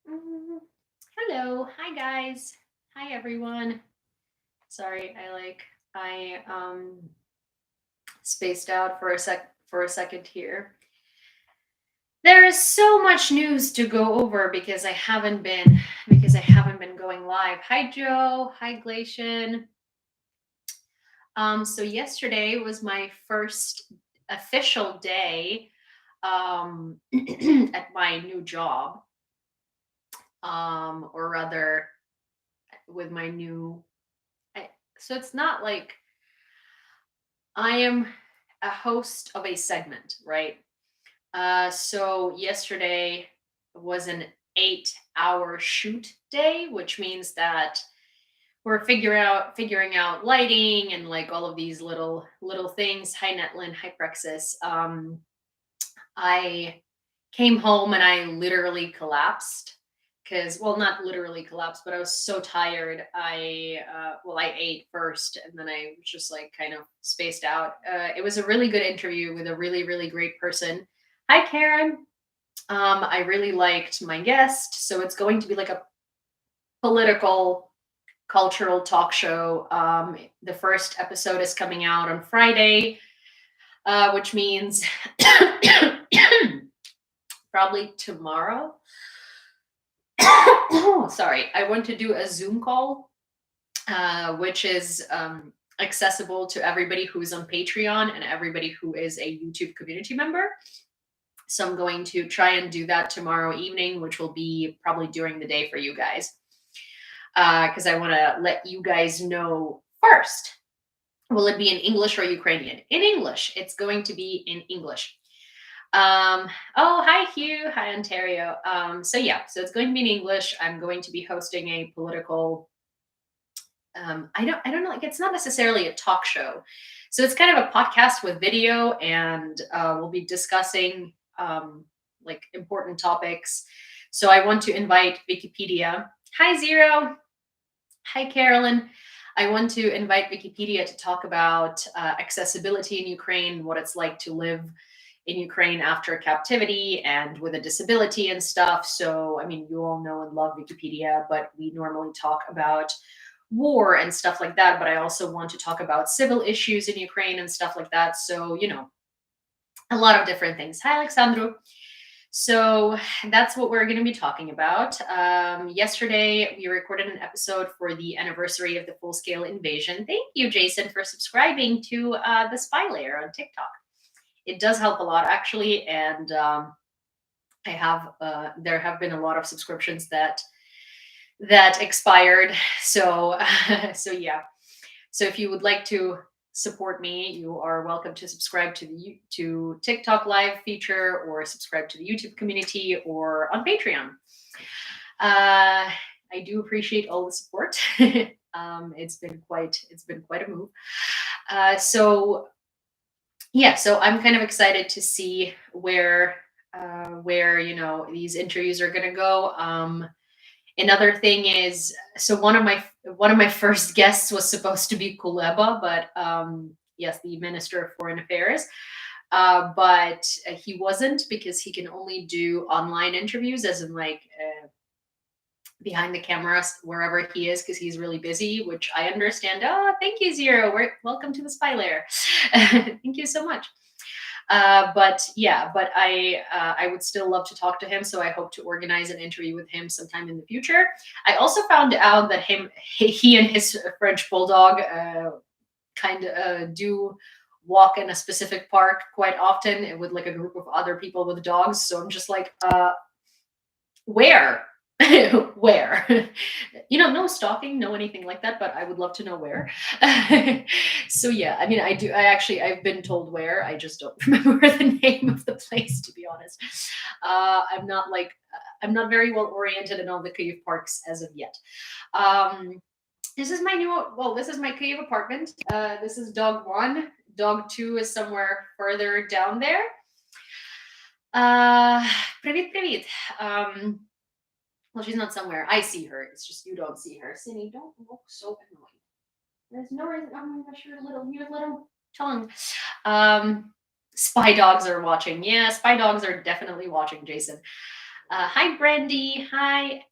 Mm, Hello, hi guys, hi everyone. Sorry, I spaced out for a second here. There is so much news to go over because I haven't been going live. Hi Joe, hi Glacian. So yesterday was my first official day at my new job, or rather with my new I, so it's not like I am a host of a segment, right? So yesterday was an 8-hour shoot day, which means that we're figuring out lighting and like all of these little things. Hi Netlin, hi Prexis. I came home and I literally collapsed because, well, not literally collapsed, but I was so tired. I ate first and then I was just like kind of spaced out. It was a really good interview with a really great person. Hi Karen. I really liked my guest, so it's going to be like a political cultural talk show. The first episode is coming out on Friday, which means probably tomorrow. Sorry, I want to do a Zoom call, which is accessible to everybody who's on Patreon and everybody who is a YouTube community member. So I'm going to try and do that tomorrow evening, which will be probably during the day for you guys, because I want to let you guys know first. Will it be in English or Ukrainian? In English. It's going to be in English. Oh, hi Hugh. Hi Ontario. So it's going to be in English. I'm going to be hosting a political. I don't know. Like it's not necessarily a talk show, so it's kind of a podcast with video, and we'll be discussing like important topics. So I want to invite Wikipedia. Hi Zero. Hi Carolyn. I want to invite Wikipedia to talk about accessibility in Ukraine, what it's like to live in Ukraine after captivity and with a disability and stuff. So, I mean, you all know and love Wikipedia, but we normally talk about war and stuff like that. But I also want to talk about civil issues in Ukraine and stuff like that. So, a lot of different things. Hi, Alexandru. So that's what we're going to be talking about. Yesterday, we recorded an episode for the anniversary of the full scale invasion. Thank you, Jason, for subscribing to the Spy Layer on TikTok. It does help a lot, actually. And there have been a lot of subscriptions that expired. So, so yeah. So if you would like to support me, you are welcome to subscribe to the to TikTok live feature or subscribe to the YouTube community or on Patreon. I do appreciate all the support. It's been quite a move. So yeah, so I'm kind of excited to see where these interviews are going to go. Another thing is, so one of my first guests was supposed to be Kuleba, but yes, the Minister of Foreign Affairs, but he wasn't because he can only do online interviews, as in like behind the camera wherever he is, because he's really busy, which I understand. Oh, thank you, Zero. Welcome to the Spy Layer. Thank you so much. But I would still love to talk to him, so I hope to organize an interview with him sometime in the future. I also found out that he and his French bulldog kind of do walk in a specific park quite often with like a group of other people with dogs. So I'm just like, where? Where? No stalking, no anything like that, but I would love to know where. So yeah, I mean, I've been told where. I just don't remember the name of the place, to be honest. I'm not very well oriented in all the Kyiv parks as of yet. Um, this is my Kyiv apartment. This is dog one. Dog two is somewhere further down there. Uh, Привіт, привіт. Well, she's not somewhere. I see her. It's just you don't see her. Cindy, don't look so annoying. There's no reason. Oh my gosh, your little tongue. Spy dogs are watching. Yeah, spy dogs are definitely watching, Jason. Hi, Brandy. Hi,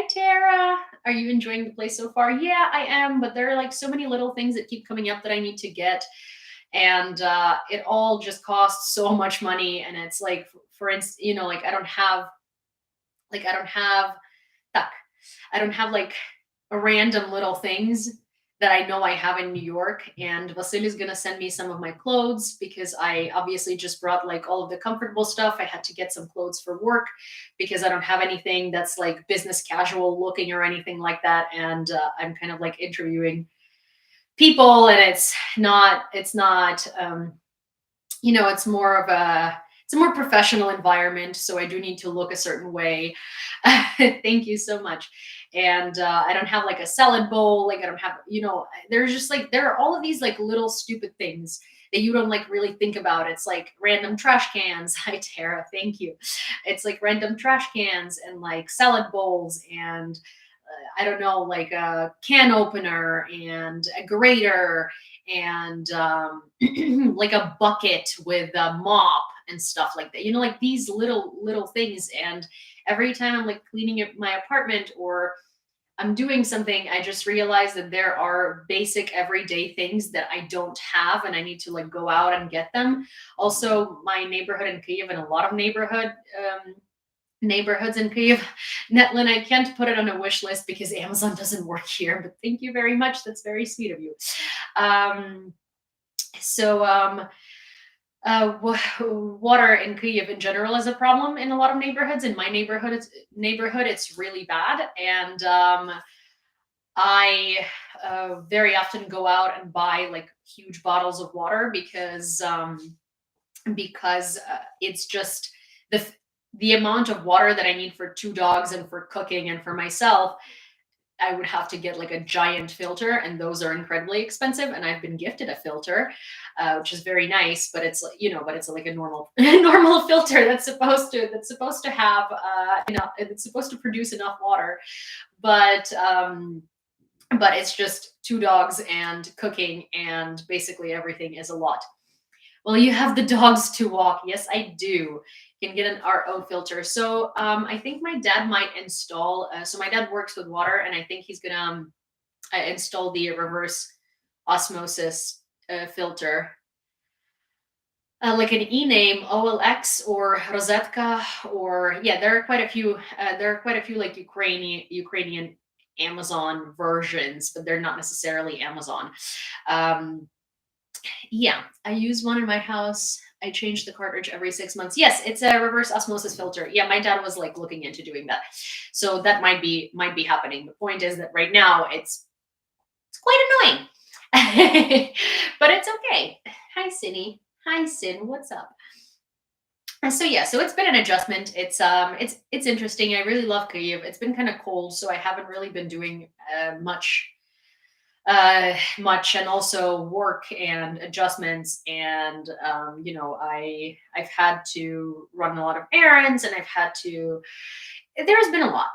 Tara. Are you enjoying the place so far? Yeah, I am, but there are like so many little things that keep coming up that I need to get, and it all just costs so much money. And it's like, for instance, like I don't have tuck. I don't have like a random little things that I know I have in New York. And Vasily is gonna send me some of my clothes because I obviously just brought like all of the comfortable stuff. I had to get some clothes for work because I don't have anything that's like business casual looking or anything like that. And I'm kind of like interviewing people, and it's not it's more of a more professional environment, so I do need to look a certain way. Thank you so much. And I don't have like a salad bowl, like I don't have, there's just like there are all of these like little stupid things that you don't like really think about. It's like random trash cans. Hi, Tara, thank you. It's like random trash cans and like salad bowls and I don't know, like a can opener and a grater and like a bucket with a mop and stuff like that. Like these little things. And every time I'm like cleaning up my apartment or I'm doing something, I just realize that there are basic everyday things that I don't have and I need to like go out and get them. Also, my neighborhood in Kyiv and a lot of neighborhoods in Kyiv. Netlin, I can't put it on a wish list because Amazon doesn't work here, but thank you very much. That's very sweet of you. Um, so, water in Kyiv in general is a problem in a lot of neighborhoods. In my neighborhood, it's really bad, and I very often go out and buy like huge bottles of water because it's just the amount of water that I need for two dogs and for cooking and for myself. I would have to get like a giant filter, and those are incredibly expensive. And I've been gifted a filter, which is very nice, but it's like but it's like a normal normal filter that's supposed to have it's supposed to produce enough water, but it's just two dogs and cooking, and basically everything is a lot. Well, you have the dogs to walk. Yes, I do. You can get an RO filter. So I think my dad might install. So my dad works with water, and I think he's gonna install the reverse osmosis filter, like an e-name OLX or Rosetka, or yeah, there are quite a few. There are quite a few like Ukrainian Amazon versions, but they're not necessarily Amazon. Um, yeah, I use one in my house. I change the cartridge every 6 months. Yes, it's a reverse osmosis filter. Yeah, my dad was like looking into doing that. So that might be happening. The point is that right now it's quite annoying. But it's okay. Hi, Cindy. Hi, Sin. What's up? So yeah, so it's been an adjustment. It's interesting. I really love Kyiv. It's been kind of cold, so I haven't really been doing much, and also work and adjustments, and I've had to run a lot of errands, and there's been a lot.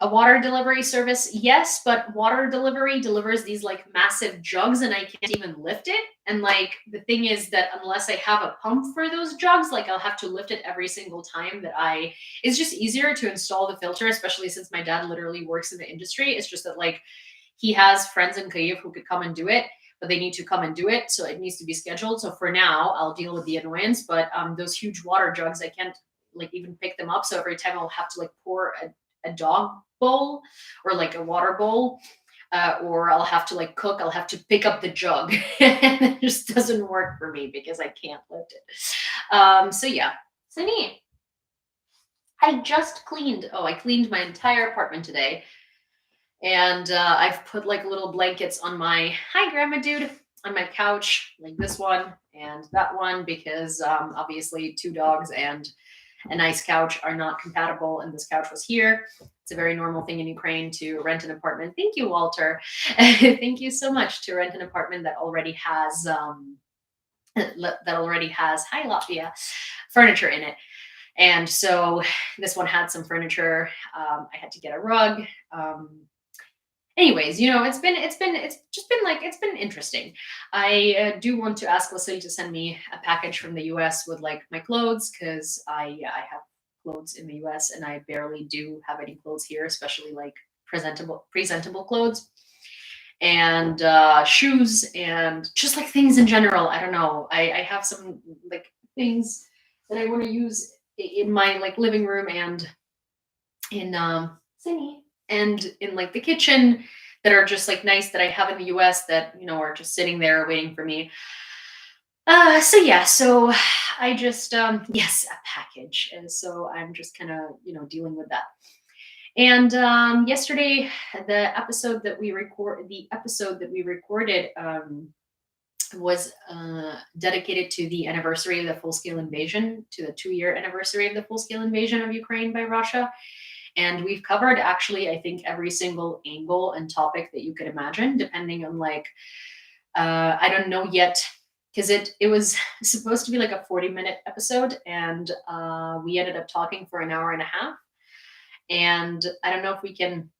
A water delivery service, yes, but water delivery delivers these like massive jugs and I can't even lift it. And like the thing is that unless I have a pump for those jugs, like I'll have to lift it every single time that I it's just easier to install the filter, especially since my dad literally works in the industry. It's just that like he has friends in Kyiv who could come and do it, but they need to come and do it. So it needs to be scheduled. So for now, I'll deal with the annoyance. But those huge water jugs, I can't like even pick them up. So every time I'll have to like pour a dog bowl or like a water bowl, or I'll have to like cook. I'll have to pick up the jug. And it just doesn't work for me because I can't lift it. So yeah, so neat. I just cleaned. Oh, I cleaned my entire apartment today. And I've put like little blankets on my hi grandma dude on my couch, like this one and that one, because obviously two dogs and a nice couch are not compatible, and this couch was here. It's a very normal thing in Ukraine to rent an apartment. Thank you, Walter. Thank you so much to rent an apartment that already has hi Latvia furniture in it. And so this one had some furniture. I had to get a rug. Anyways, it's been interesting. I do want to ask Vasily to send me a package from the US with like my clothes, because I have clothes in the US, and I barely do have any clothes here, especially like presentable clothes and shoes and just like things in general. I don't know. I have some like things that I want to use in my like living room and in Sydney and in like the kitchen that are just like nice that I have in the US that, are just sitting there waiting for me. So yeah, so I just yes, a package. And so I'm just kind of, dealing with that. And yesterday, the episode that we recorded was dedicated to the anniversary of the full-scale invasion, to the 2-year anniversary of the full-scale invasion of Ukraine by Russia. And we've covered actually, I think, every single angle and topic that you could imagine, depending on like, I don't know yet, because it was supposed to be like a 40-minute episode, and we ended up talking for an hour and a half. And I don't know if we can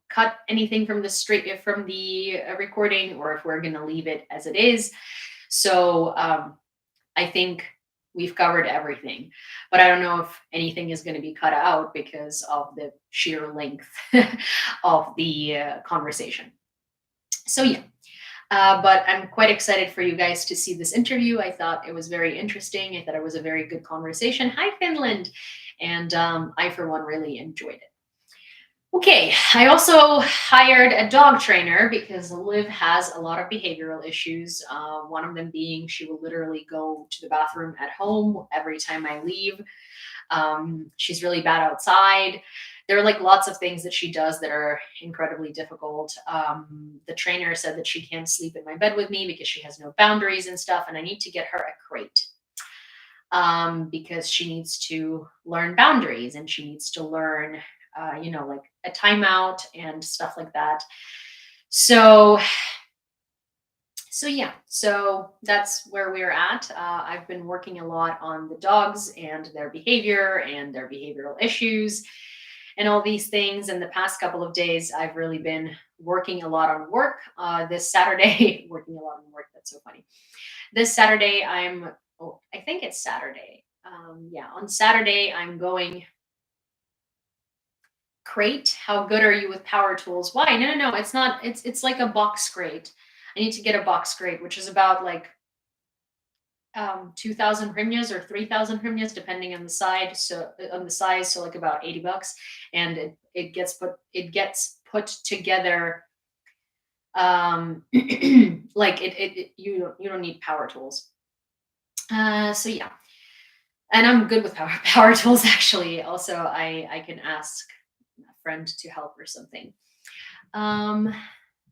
cut anything from the recording, or if we're going to leave it as it is. So I think we've covered everything, but I don't know if anything is going to be cut out because of the sheer length of the conversation. So yeah. But I'm quite excited for you guys to see this interview. I thought it was very interesting. I thought it was a very good conversation. Hi, Finland. And I, for one, really enjoyed it. Okay, I also hired a dog trainer because Liv has a lot of behavioral issues. One of them being she will literally go to the bathroom at home every time I leave. She's really bad outside. There are like lots of things that she does that are incredibly difficult. The trainer said that she can't sleep in my bed with me because she has no boundaries and stuff, and I need to get her a crate because she needs to learn boundaries and she needs to learn, like a timeout and stuff like that. So yeah, so that's where we're at. I've been working a lot on the dogs and their behavior and their behavioral issues and all these things. And the past couple of days, I've really been working a lot on work. This Saturday, working a lot on work. That's so funny. This Saturday, I think it's Saturday. Yeah, on Saturday, I'm going crate. How good are you with power tools? Why? No, it's not. It's like a box crate. I need to get a box crate, which is about like 2,000 hryvnias or 3,000 hryvnias, depending on the side. So on the size, so like about $80, and it gets put together. Like you don't need power tools. So yeah, and I'm good with power tools actually. Also, I can ask a friend to help or something.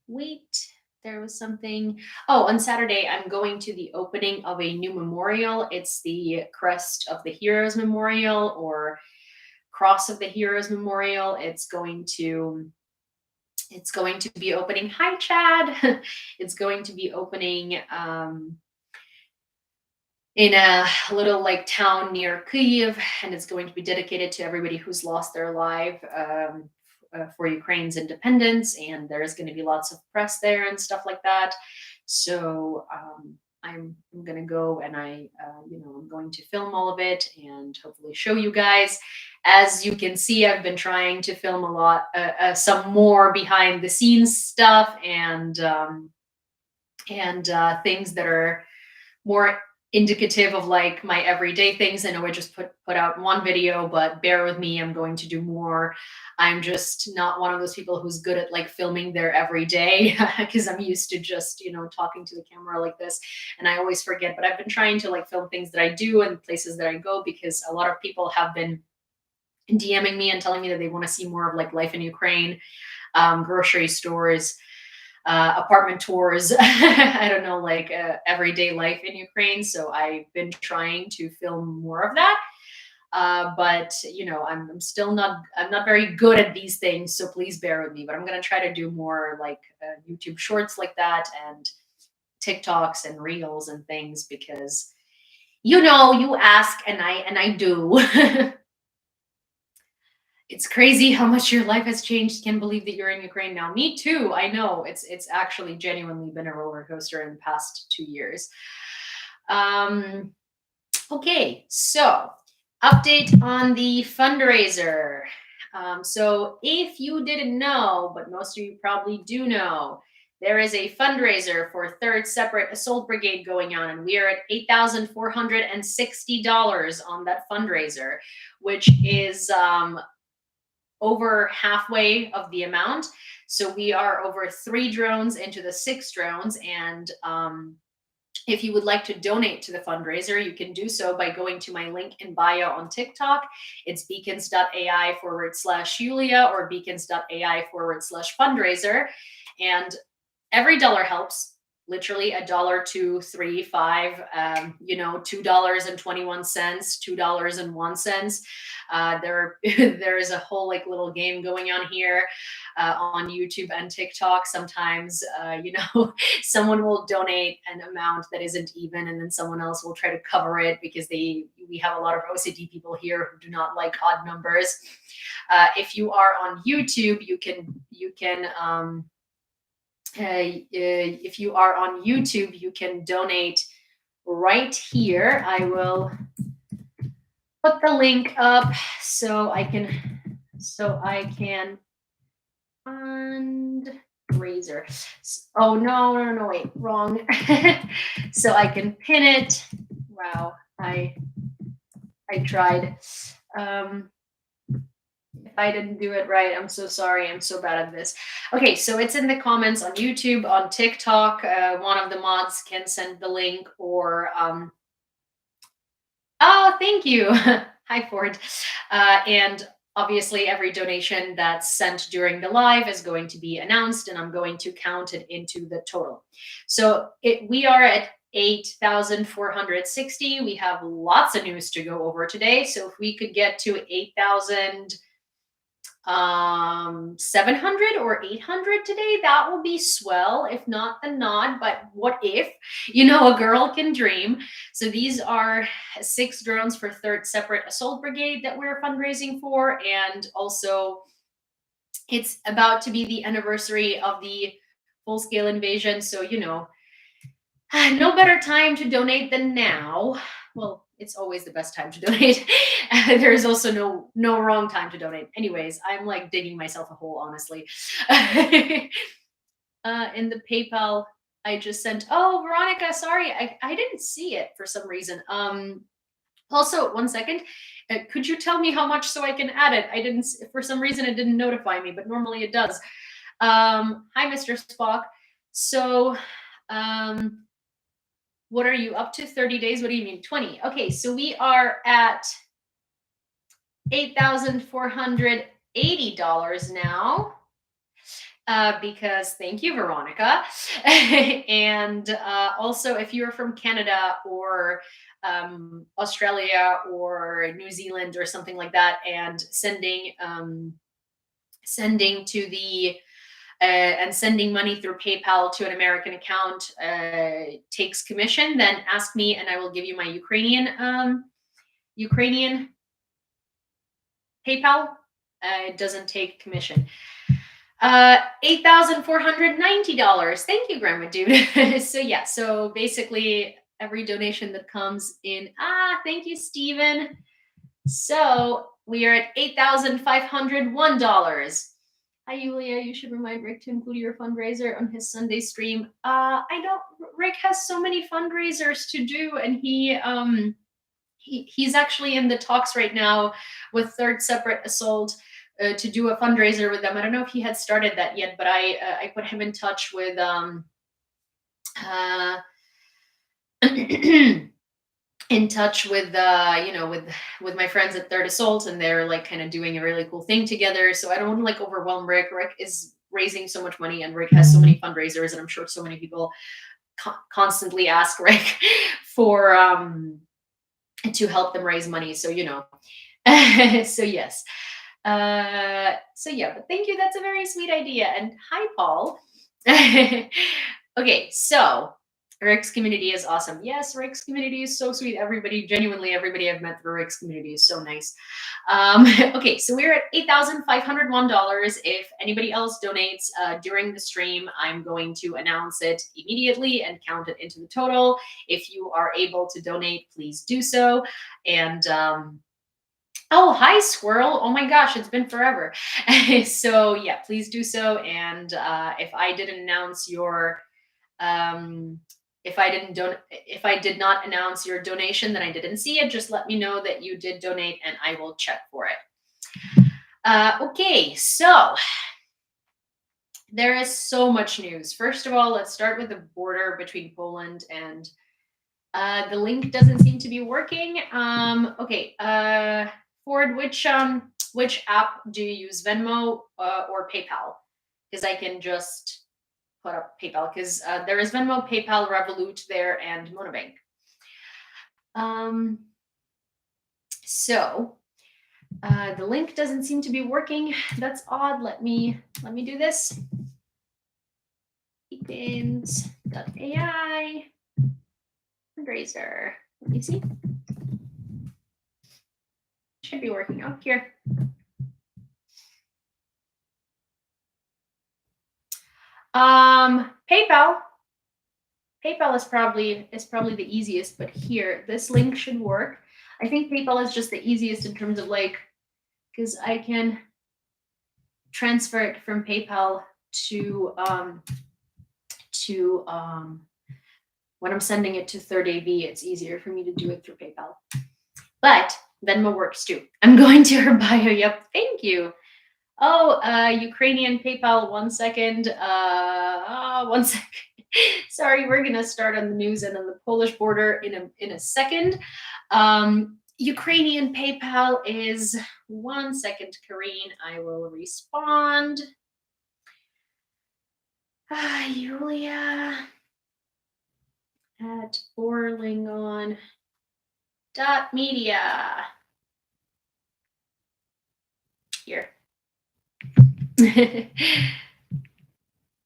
Wait. There was something. Oh, on Saturday, I'm going to the opening of a new memorial. It's the Crest of the Heroes Memorial, or Cross of the Heroes Memorial. It's going to be opening. Hi, Chad. It's going to be opening in a little like town near Kyiv, and it's going to be dedicated to everybody who's lost their life for Ukraine's independence, and there's going to be lots of press there and stuff like that. So I'm going to go, and I'm going to film all of it and hopefully show you guys. As you can see, I've been trying to film a lot, some more behind the scenes stuff and things that are more indicative of like my everyday things. I know I just put out one video, but bear with me, I'm going to do more. I'm just not one of those people who's good at like filming their everyday because I'm used to just, talking to the camera like this, and I always forget. But I've been trying to like film things that I do and places that I go, because a lot of people have been DMing me and telling me that they want to see more of like life in Ukraine, grocery stores, apartment tours. I don't know, like everyday life in Ukraine. So I've been trying to film more of that. But I'm still I'm not very good at these things. So please bear with me, but I'm going to try to do more like YouTube shorts like that, and TikToks and reels and things, because, you ask and I do. It's crazy how much your life has changed. Can't believe that you're in Ukraine now. Me too. I know it's actually genuinely been a roller coaster in the past 2 years. Okay, so update on the fundraiser. So if you didn't know, but most of you probably do know, there is a fundraiser for Third Separate Assault Brigade going on, and we are at $8,460 on that fundraiser, which is over halfway of the amount. So we are over 3 drones into the 6 drones, and if you would like to donate to the fundraiser, you can do so by going to my link in bio on TikTok. It's beacons.ai/Yulia or beacons.ai/fundraiser. And every dollar helps. Literally a dollar, two, three, five, $2.21, $2.01. There is a whole like little game going on here on YouTube and TikTok. Sometimes, someone will donate an amount that isn't even, and then someone else will try to cover it because we have a lot of OCD people here who do not like odd numbers. If you are on YouTube, if you are on YouTube, you can donate right here. I will put the link up so I can fundraiser. Oh no, wait, wrong. So I can pin it. Wow, I tried. If I didn't do it right, I'm so sorry. I'm so bad at this. Okay, so it's in the comments on YouTube, on TikTok. One of the mods can send the link, or oh, thank you. Hi, Ford. And obviously, every donation that's sent during the live is going to be announced, and I'm going to count it into the total. So we are at 8,460. We have lots of news to go over today. So if we could get to 8,000. 700 or 800 today, that will be swell. If not, then not. But what if, a girl can dream. So these are 6 drones for Third Separate Assault Brigade that we're fundraising for, and also it's about to be the anniversary of the full-scale invasion, so no better time to donate than now. Well, it's always the best time to donate. There's also no wrong time to donate. Anyways, I'm like digging myself a hole, honestly. In the PayPal I just sent. Oh, Veronica, sorry, I didn't see it for some reason. Also, one second. Could you tell me how much so I can add it? I didn't, for some reason, it didn't notify me, but normally it does. Hi, Mr. Spock. So, what are you up to? 30 days? What do you mean? 20. Okay, so we are at $8,480 now. Because thank you, Veronica. And also, if you're from Canada or Australia or New Zealand or something like that, and sending to the and sending money through PayPal to an American account takes commission, then ask me and I will give you my Ukrainian PayPal. It doesn't take commission. $8,490. Thank you, Grandma Dude. So yeah, so basically every donation that comes in. Thank you, Steven. So we are at $8,501. Hi, Yulia. You should remind Rick to include your fundraiser on his Sunday stream. Rick has so many fundraisers to do, and he's actually in the talks right now with Third Separate Assault to do a fundraiser with them. I don't know if he had started that yet, but I put him in touch with with my friends at Third Assault, and they're like kind of doing a really cool thing together. So I don't want to like overwhelm Rick. Rick is raising so much money, and Rick has so many fundraisers, and I'm sure so many people constantly ask Rick for to help them raise money. So so yes. So yeah, but thank you. That's a very sweet idea. And hi, Paul. Okay, so Rick's community is awesome. Yes, Rick's community is so sweet. Everybody, genuinely, everybody I've met through Rick's community is so nice. Okay, so we're at $8,501. If anybody else donates during the stream, I'm going to announce it immediately and count it into the total. If you are able to donate, please do so. And oh, hi, Squirrel. Oh my gosh, it's been forever. So yeah, please do so. And if I didn't announce your um, if I did not announce your donation, then I didn't see it. Just let me know that you did donate, and I will check for it. Okay, so there is so much news. First of all, let's start with the border between Poland and. The link doesn't seem to be working. Okay, Ford, which app do you use, Venmo or PayPal? Because I can just put up PayPal because there is Venmo, PayPal, Revolut there, and Monobank. So the link doesn't seem to be working. That's odd. Let me do this. Beacons.ai fundraiser. Let me see. Should be working out here. PayPal. PayPal is probably the easiest, but here, this link should work. I think PayPal is just the easiest in terms of like, because I can transfer it from PayPal to when I'm sending it to Third AV, it's easier for me to do it through PayPal. But Venmo works too. I'm going to her bio. Yep, thank you. Oh, Ukrainian PayPal. 1 second. 1 second. Sorry, we're gonna start on the news and on the Polish border in a second. Ukrainian PayPal is 1 second, Karine. I will respond. Yulia at borlingon.media. Here.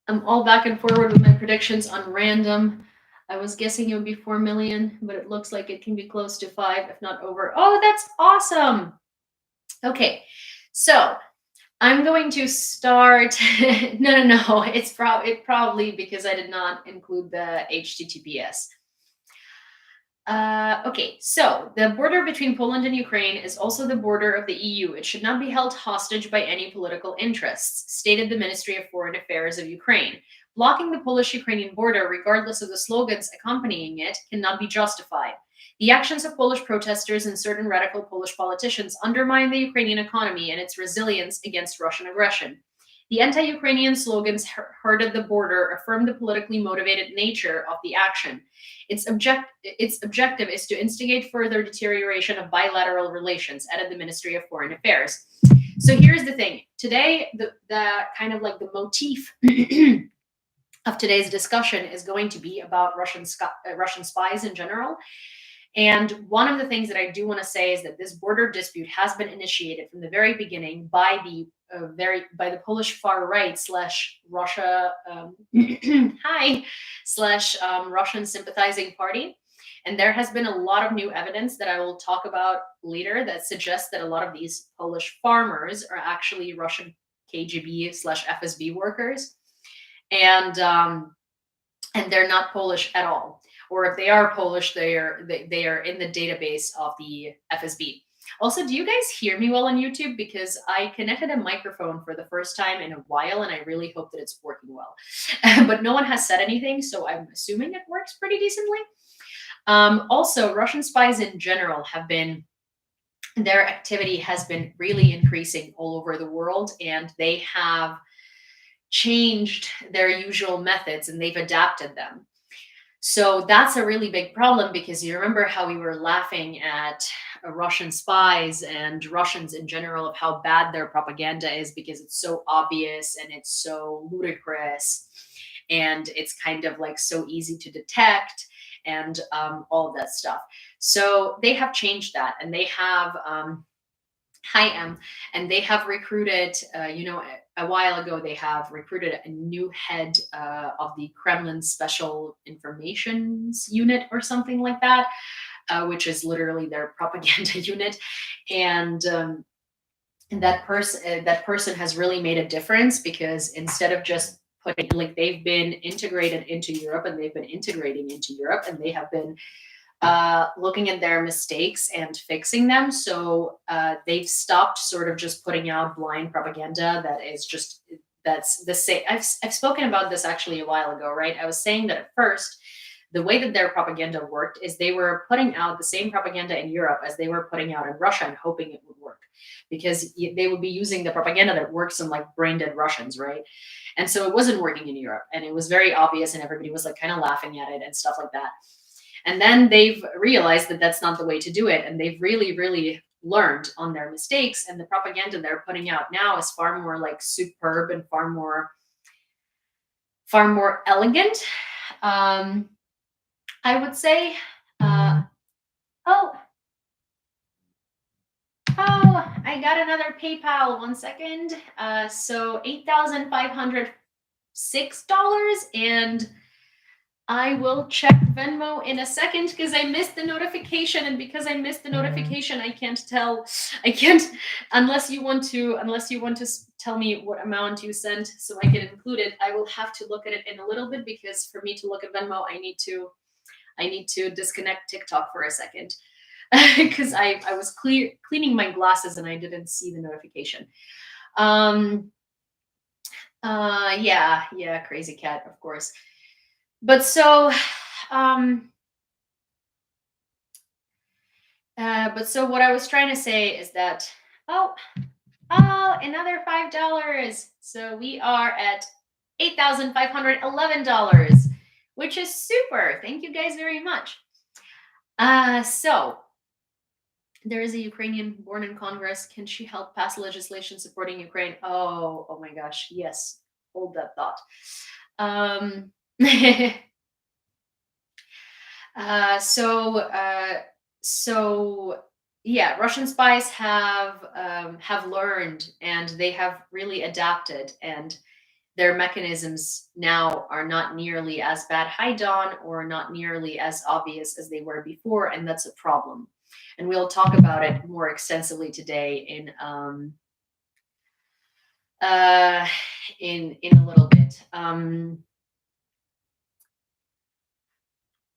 I'm all back and forward with my predictions on random. I was guessing it would be 4 million, but it looks like it can be close to 5, if not over. Oh, that's awesome. Okay, so I'm going to start. No. It's probably because I did not include the HTTPS. Okay, so the border between Poland and Ukraine is also the border of the EU. It should not be held hostage by any political interests, stated the Ministry of Foreign Affairs of Ukraine. Blocking the Polish-Ukrainian border, regardless of the slogans accompanying it, cannot be justified. The actions of Polish protesters and certain radical Polish politicians undermine the Ukrainian economy and its resilience against Russian aggression. The anti-Ukrainian slogans heard at the border affirm the politically motivated nature of the action. Its objective is to instigate further deterioration of bilateral relations, added the Ministry of Foreign Affairs. So here's the thing. Today, the kind of like the motif of today's discussion is going to be about Russian spies in general. And one of the things that I do want to say is that this border dispute has been initiated from the very beginning by the Polish far right slash Russia slash Russian sympathizing party. And there has been a lot of new evidence that I will talk about later that suggests that a lot of these Polish farmers are actually Russian KGB slash FSB workers, and they're not Polish at all. Or if they are Polish, they are in the database of the FSB. Also, do you guys hear me well on YouTube? Because I connected a microphone for the first time in a while, and I really hope that it's working well. But no one has said anything, so I'm assuming it works pretty decently. Also, Russian spies in general their activity has been really increasing all over the world, and they have changed their usual methods and they've adapted them. So that's a really big problem, because you remember how we were laughing at Russian spies and Russians in general of how bad their propaganda is because it's so obvious and it's so ludicrous and it's kind of like so easy to detect and all of that stuff. So they have changed that, and they have Hi, M. And they have recruited, a while ago, they have recruited a new head of the Kremlin Special Informations Unit or something like that, which is literally their propaganda unit. And that person has really made a difference, because instead of just putting, like, they've been integrated into Europe, and they've been integrating into Europe, and they have been looking at their mistakes and fixing them. So they've stopped sort of just putting out blind propaganda that's the same. I've spoken about this actually a while ago, right? I was saying that at first, the way that their propaganda worked is they were putting out the same propaganda in Europe as they were putting out in Russia, and hoping it would work, because they would be using the propaganda that works on like brain dead Russians, right? And so it wasn't working in Europe, and it was very obvious, and everybody was like kind of laughing at it and stuff like that. And then they've realized that that's not the way to do it. And they've really, really learned on their mistakes. And the propaganda they're putting out now is far more like superb and far more elegant. Um, I would say. Oh, I got another PayPal. 1 second. So $8,506, and I will check Venmo in a second, because I missed the notification, and because I missed the notification, I can't tell. I can't, unless you want to tell me what amount you sent so I can include it. I will have to look at it in a little bit, because for me to look at Venmo, I need to disconnect TikTok for a second, because I was cleaning my glasses and I didn't see the notification. Um yeah, crazy cat, of course. But so um but so what I was trying to say is that, oh, another $5. So we are at $8,511, which is super. Thank you guys very much. So there is a Ukrainian born in Congress. Can she help pass legislation supporting Ukraine? Oh my gosh, yes. Hold that thought. Um, Uh, so, uh, so yeah, Russian spies have learned, and they have really adapted, and their mechanisms now are not nearly as bad. Hi, Don, or not nearly as obvious as they were before, and that's a problem. And we'll talk about it more extensively today uh, in a little bit.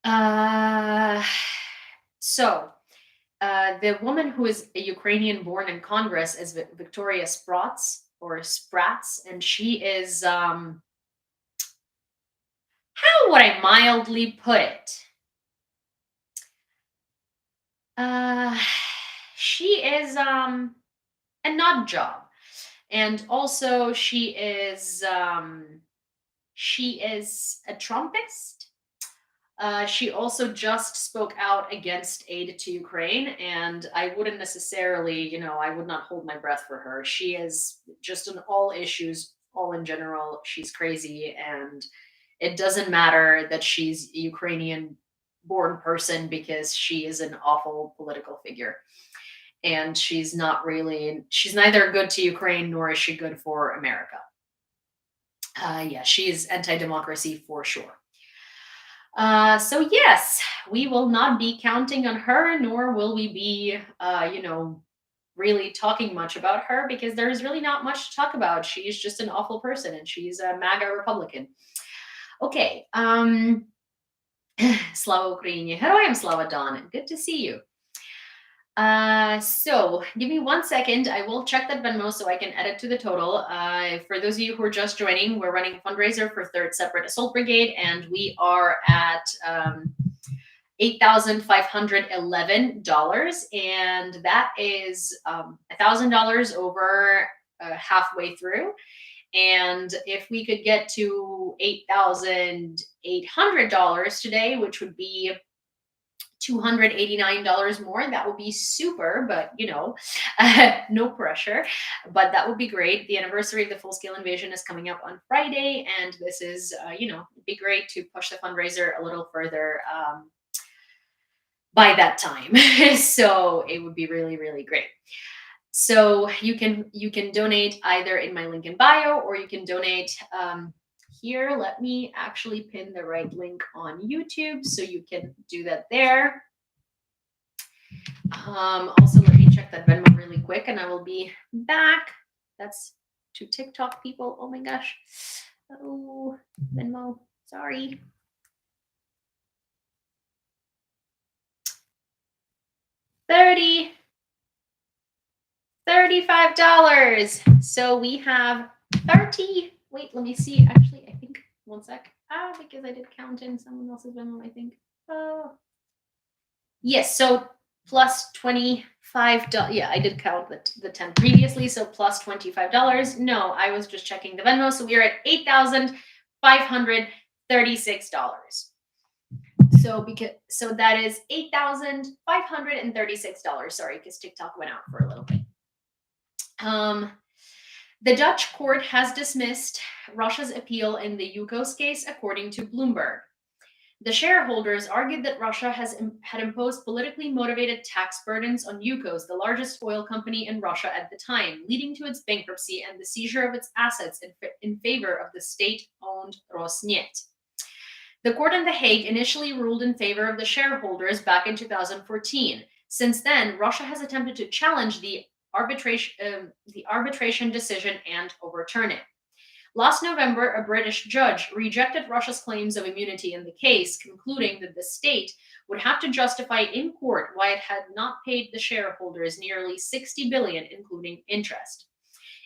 Uh, so the woman who is a Ukrainian born in Congress is Victoria Sprats, and she is, how would I mildly put it? Uh, she is a nut job, and also she is a Trumpist. She also just spoke out against aid to Ukraine, and I wouldn't necessarily, I would not hold my breath for her. She is just on all issues, all in general. She's crazy, and it doesn't matter that she's a Ukrainian born person, because she is an awful political figure. And she's neither good to Ukraine nor is she good for America. Yeah, she is anti democracy for sure. So yes, we will not be counting on her, nor will we be, really talking much about her, because there's really not much to talk about. She's just an awful person, and she's a MAGA Republican. Okay. Slava Ukraini. Героям Slava Don. Good to see you. So give me 1 second. I will check that Venmo so I can add it to the total. For those of you who are just joining, we're running a fundraiser for Third Separate Assault Brigade, and we are at $8,511, and that is $1,000 over halfway through. And if we could get to $8,800 today, which would be $289 more, that would be super, but no pressure. But that would be great. The anniversary of the full scale invasion is coming up on Friday, and this is, it'd be great to push the fundraiser a little further by that time. So it would be really, really great. So you can donate either in my link in bio, or you can donate here. Let me actually pin the right link on YouTube so you can do that there. Also, let me check that Venmo really quick and I will be back. That's to TikTok people. Oh my gosh. Oh, Venmo. Sorry. $35. So we have 30. Wait, let me see. Actually, I think one sec. Because I did count in someone else's Venmo, I think. Oh. Yes, so plus $25. Yeah, I did count the 10 previously, so plus $25. No, I was just checking the Venmo. So we are at $8,536. So that is $8,536. Sorry, because TikTok went out for a little bit. The Dutch court has dismissed Russia's appeal in the Yukos case, according to Bloomberg. The shareholders argued that Russia had imposed politically motivated tax burdens on Yukos, the largest oil company in Russia at the time, leading to its bankruptcy and the seizure of its assets in favor of the state-owned Rosneft. The court in The Hague initially ruled in favor of the shareholders back in 2014. Since then, Russia has attempted to challenge the arbitration decision and overturn it. Last November, a British judge rejected Russia's claims of immunity in the case, concluding that the state would have to justify in court why it had not paid the shareholders nearly $60 billion, including interest.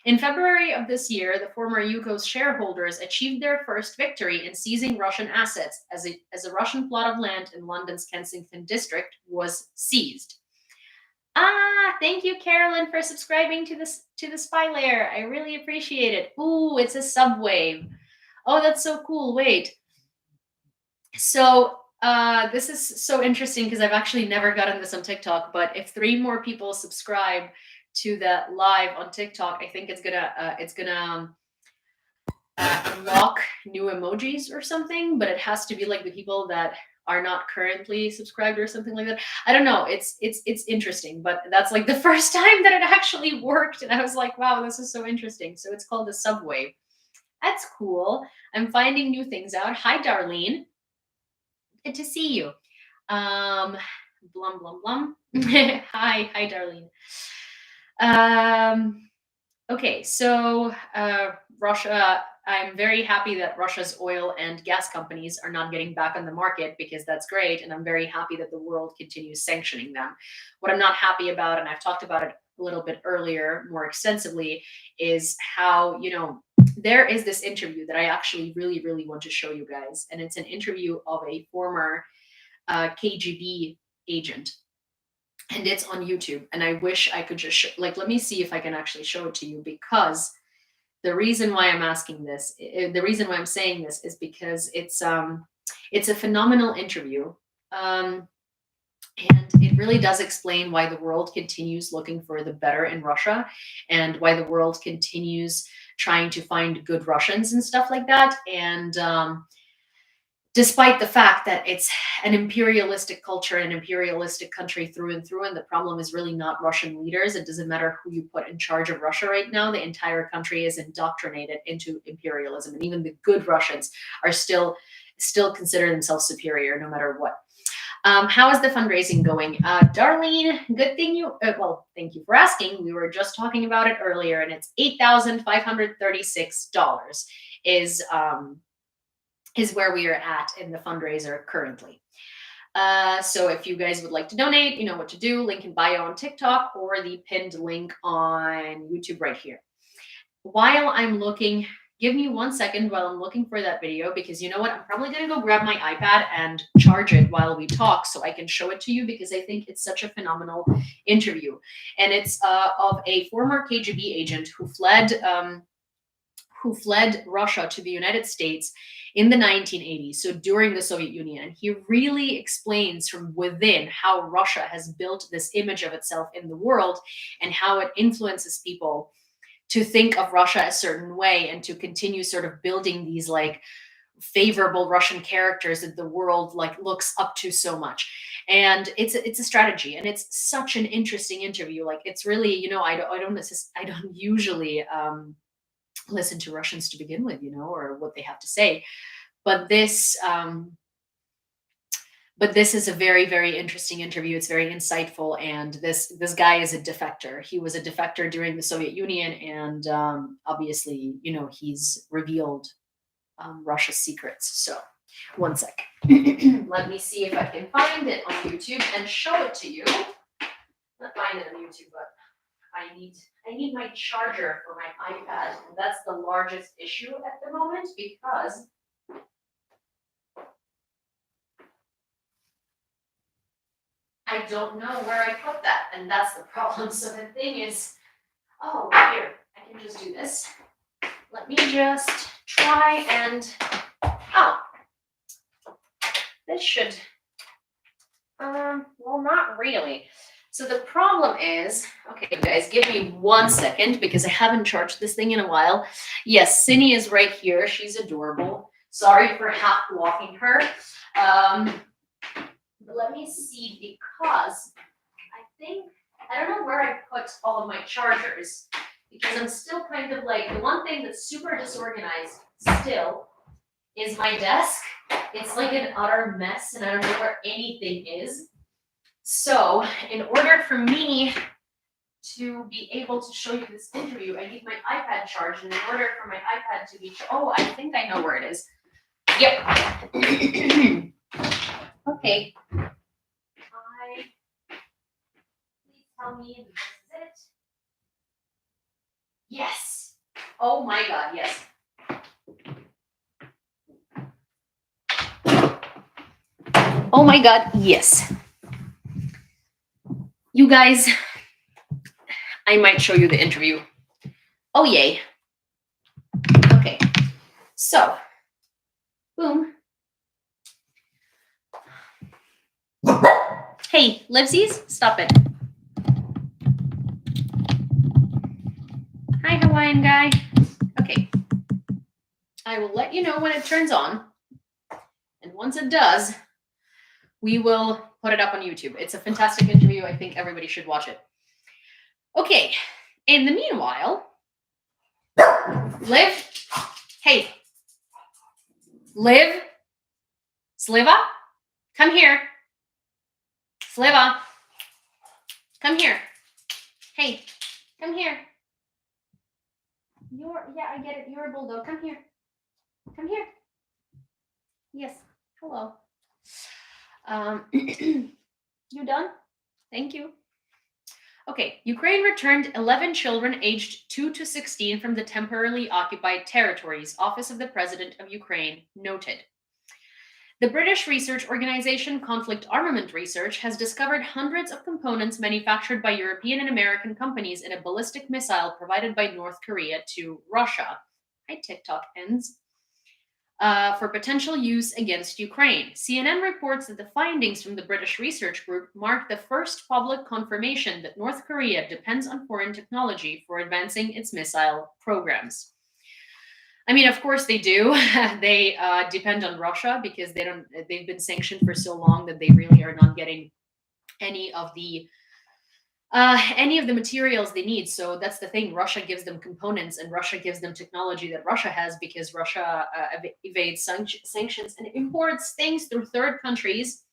In February of this year, the former Yukos shareholders achieved their first victory in seizing Russian assets as a Russian plot of land in London's Kensington district was seized. Thank you, Carolyn, for subscribing to the Spy Layer. I really appreciate it. Ooh, it's a subwave. Oh, that's so cool. Wait. So this is so interesting because I've actually never gotten this on TikTok, but if 3 more people subscribe to that live on TikTok, I think it's gonna unlock new emojis or something, but it has to be like the people that are not currently subscribed or something like that. I don't know. It's interesting, but that's like the first time that it actually worked, and I was like, wow, this is so interesting. So it's called the subwave. That's cool. I'm finding new things out. Hi, Darlene. Good to see you. Blum blum blum. Hi, Darlene. Okay, so Russia. I'm very happy that Russia's oil and gas companies are not getting back on the market, because that's great, and I'm very happy that the world continues sanctioning them. What I'm not happy about, and I've talked about it a little bit earlier more extensively, is how, there is this interview that I actually really, really want to show you guys, and it's an interview of a former KGB agent, and it's on YouTube. And I wish I could just let me see if I can actually show it to you, because the reason why I'm asking this, the reason why I'm saying this, is because it's a phenomenal interview, and it really does explain why the world continues looking for the better in Russia, and why the world continues trying to find good Russians and stuff like that. And despite the fact that it's an imperialistic culture, an imperialistic country through and through, and the problem is really not Russian leaders. It doesn't matter who you put in charge of Russia right now. The entire country is indoctrinated into imperialism, and even the good Russians are still consider themselves superior no matter what. How is the fundraising going? Darlene, good thing well, thank you for asking. We were just talking about it earlier, and it's $8,536 is where we are at in the fundraiser currently. So if you guys would like to donate, you know what to do. Link in bio on TikTok, or the pinned link on YouTube right here. While I'm looking, give me 1 second while I'm looking for that video, because you know what? I'm probably going to go grab my iPad and charge it while we talk so I can show it to you, because I think it's such a phenomenal interview. And it's of a former KGB agent who fled Russia to the United States in the 1980s, so during the Soviet Union. And he really explains from within how Russia has built this image of itself in the world, and how it influences people to think of Russia a certain way, and to continue sort of building these favorable Russian characters that the world like looks up to so much. And it's a strategy, and it's such an interesting interview. Like it's really, I don't usually listen to Russians to begin with, or what they have to say. But this is a very, very interesting interview. It's very insightful, and this guy is a defector. He was a defector during the Soviet Union, and obviously, he's revealed Russia's secrets. So, one sec. Let me see if I can find it on YouTube and show it to you. Not find it on YouTube, but I need my charger for my iPad. And that's the largest issue at the moment because I don't know where I put that, and that's the problem. So the thing is, oh, here, I can just do this. Let me just try and, this should, well, not really. So the problem is, okay, guys, give me 1 second because I haven't charged this thing in a while. Yes, Cindy is right here. She's adorable. Sorry for half walking her. But let me see, because I don't know where I put all of my chargers, because I'm still kind of like, the one thing that's super disorganized still is my desk. It's like an utter mess, and I don't know where anything is. So in order for me to be able to show you this interview, I need my iPad charged, and in order for my iPad to be, I think I know where it is. Yep. Okay. Please tell me this is it. Yes. Oh my God, yes. Oh my God, yes. You guys, I might show you the interview. Oh, yay. Okay. So, boom. Hey, Livesies, stop it. Hi, Hawaiian guy. Okay. I will let you know when it turns on. And once it does, we will put it up on YouTube. It's a fantastic interview. I think everybody should watch it. Okay. In the meanwhile, Liv, hey, Liv, Sliva, come here. Sliva, come here. Hey, come here. I get it. You're a bulldog. Come here. Come here. Yes. Hello. You done? Thank you. Okay. Ukraine returned 11 children aged 2 to 16 from the temporarily occupied territories, Office of the President of Ukraine noted. The British research organization Conflict Armament Research has discovered hundreds of components manufactured by European and American companies in a ballistic missile provided by North Korea to Russia. Hi, TikTok ends. For potential use against Ukraine. CNN reports that the findings from the British research group mark the first public confirmation that North Korea depends on foreign technology for advancing its missile programs. I mean, of course they do. They depend on Russia because they've been sanctioned for so long that they really are not getting any of the materials they need. So that's the thing. Russia gives them components, and Russia gives them technology that Russia has because Russia evades sanctions and imports things through third countries.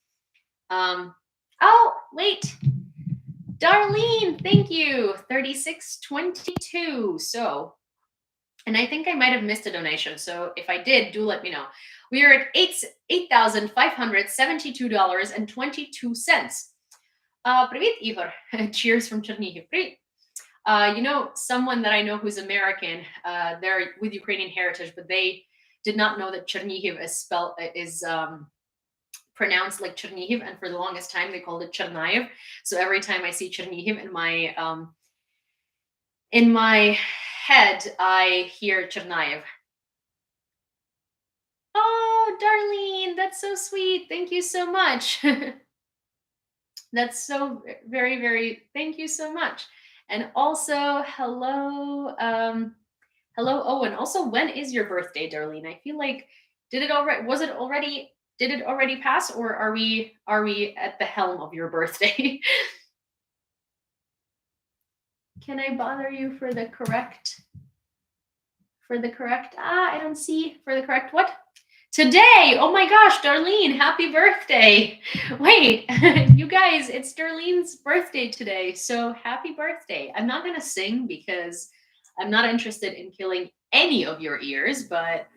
Oh, wait. Darlene, thank you. 3622. So, and I think I might have missed a donation. So if I did, do let me know. We are at $8,572.22. Привет, Igor. Cheers from Chernihiv. Someone that I know who's American, they're with Ukrainian heritage, but they did not know that Chernihiv is pronounced like Chernihiv, and for the longest time they called it Chernayev. So every time I see Chernihiv in my head, I hear Chernayev. Oh, Darlene, that's so sweet. Thank you so much. That's so very, very, thank you so much. And also, hello, Owen. Also, when is your birthday, Darlene? I feel like Did it already? Was it already? Did it already pass, or are we at the helm of your birthday? Can I bother you for the correct? I don't see for the correct what? Today. Oh my gosh, Darlene, happy birthday. Wait, you guys, it's Darlene's birthday today. So happy birthday. I'm not going to sing because I'm not interested in killing any of your ears, but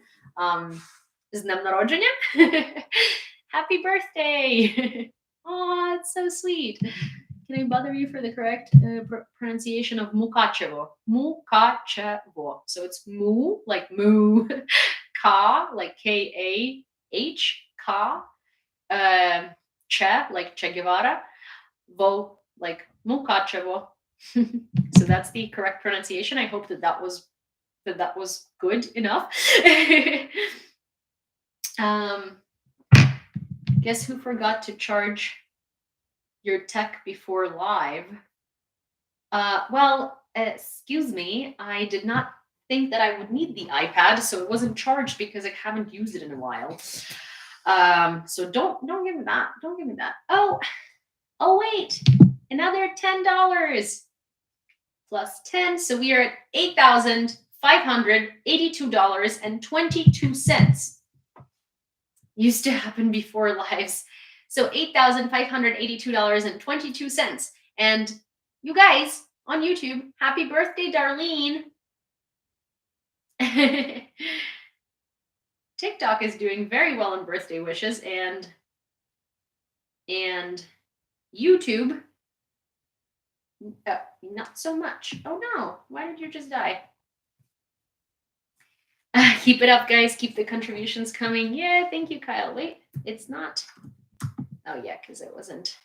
z dniem narodzenia. Happy birthday. Oh, it's so sweet. Can I bother you for the correct pronunciation of Mukachevo? Mukachevo. So it's mu, like moo, ka, like K-A-H, ka, che, like Che Guevara, vo, like Mukachevo. So that's the correct pronunciation. I hope that was good enough. Guess who forgot to charge your tech before live? Well, excuse me, I did not think that I would need the iPad, so it wasn't charged because I haven't used it in a while. So don't give me that. Don't give me that. Oh wait, another $10 plus 10, so we are at $8,582.22. Used to happen before lives. So $8,582.22. And you guys on YouTube, happy birthday, Darlene. TikTok is doing very well in birthday wishes, and YouTube, not so much. Oh no, why did you just die? Keep it up, guys. Keep the contributions coming. Yeah, thank you, Kyle. Wait, it's not. Oh yeah, because it wasn't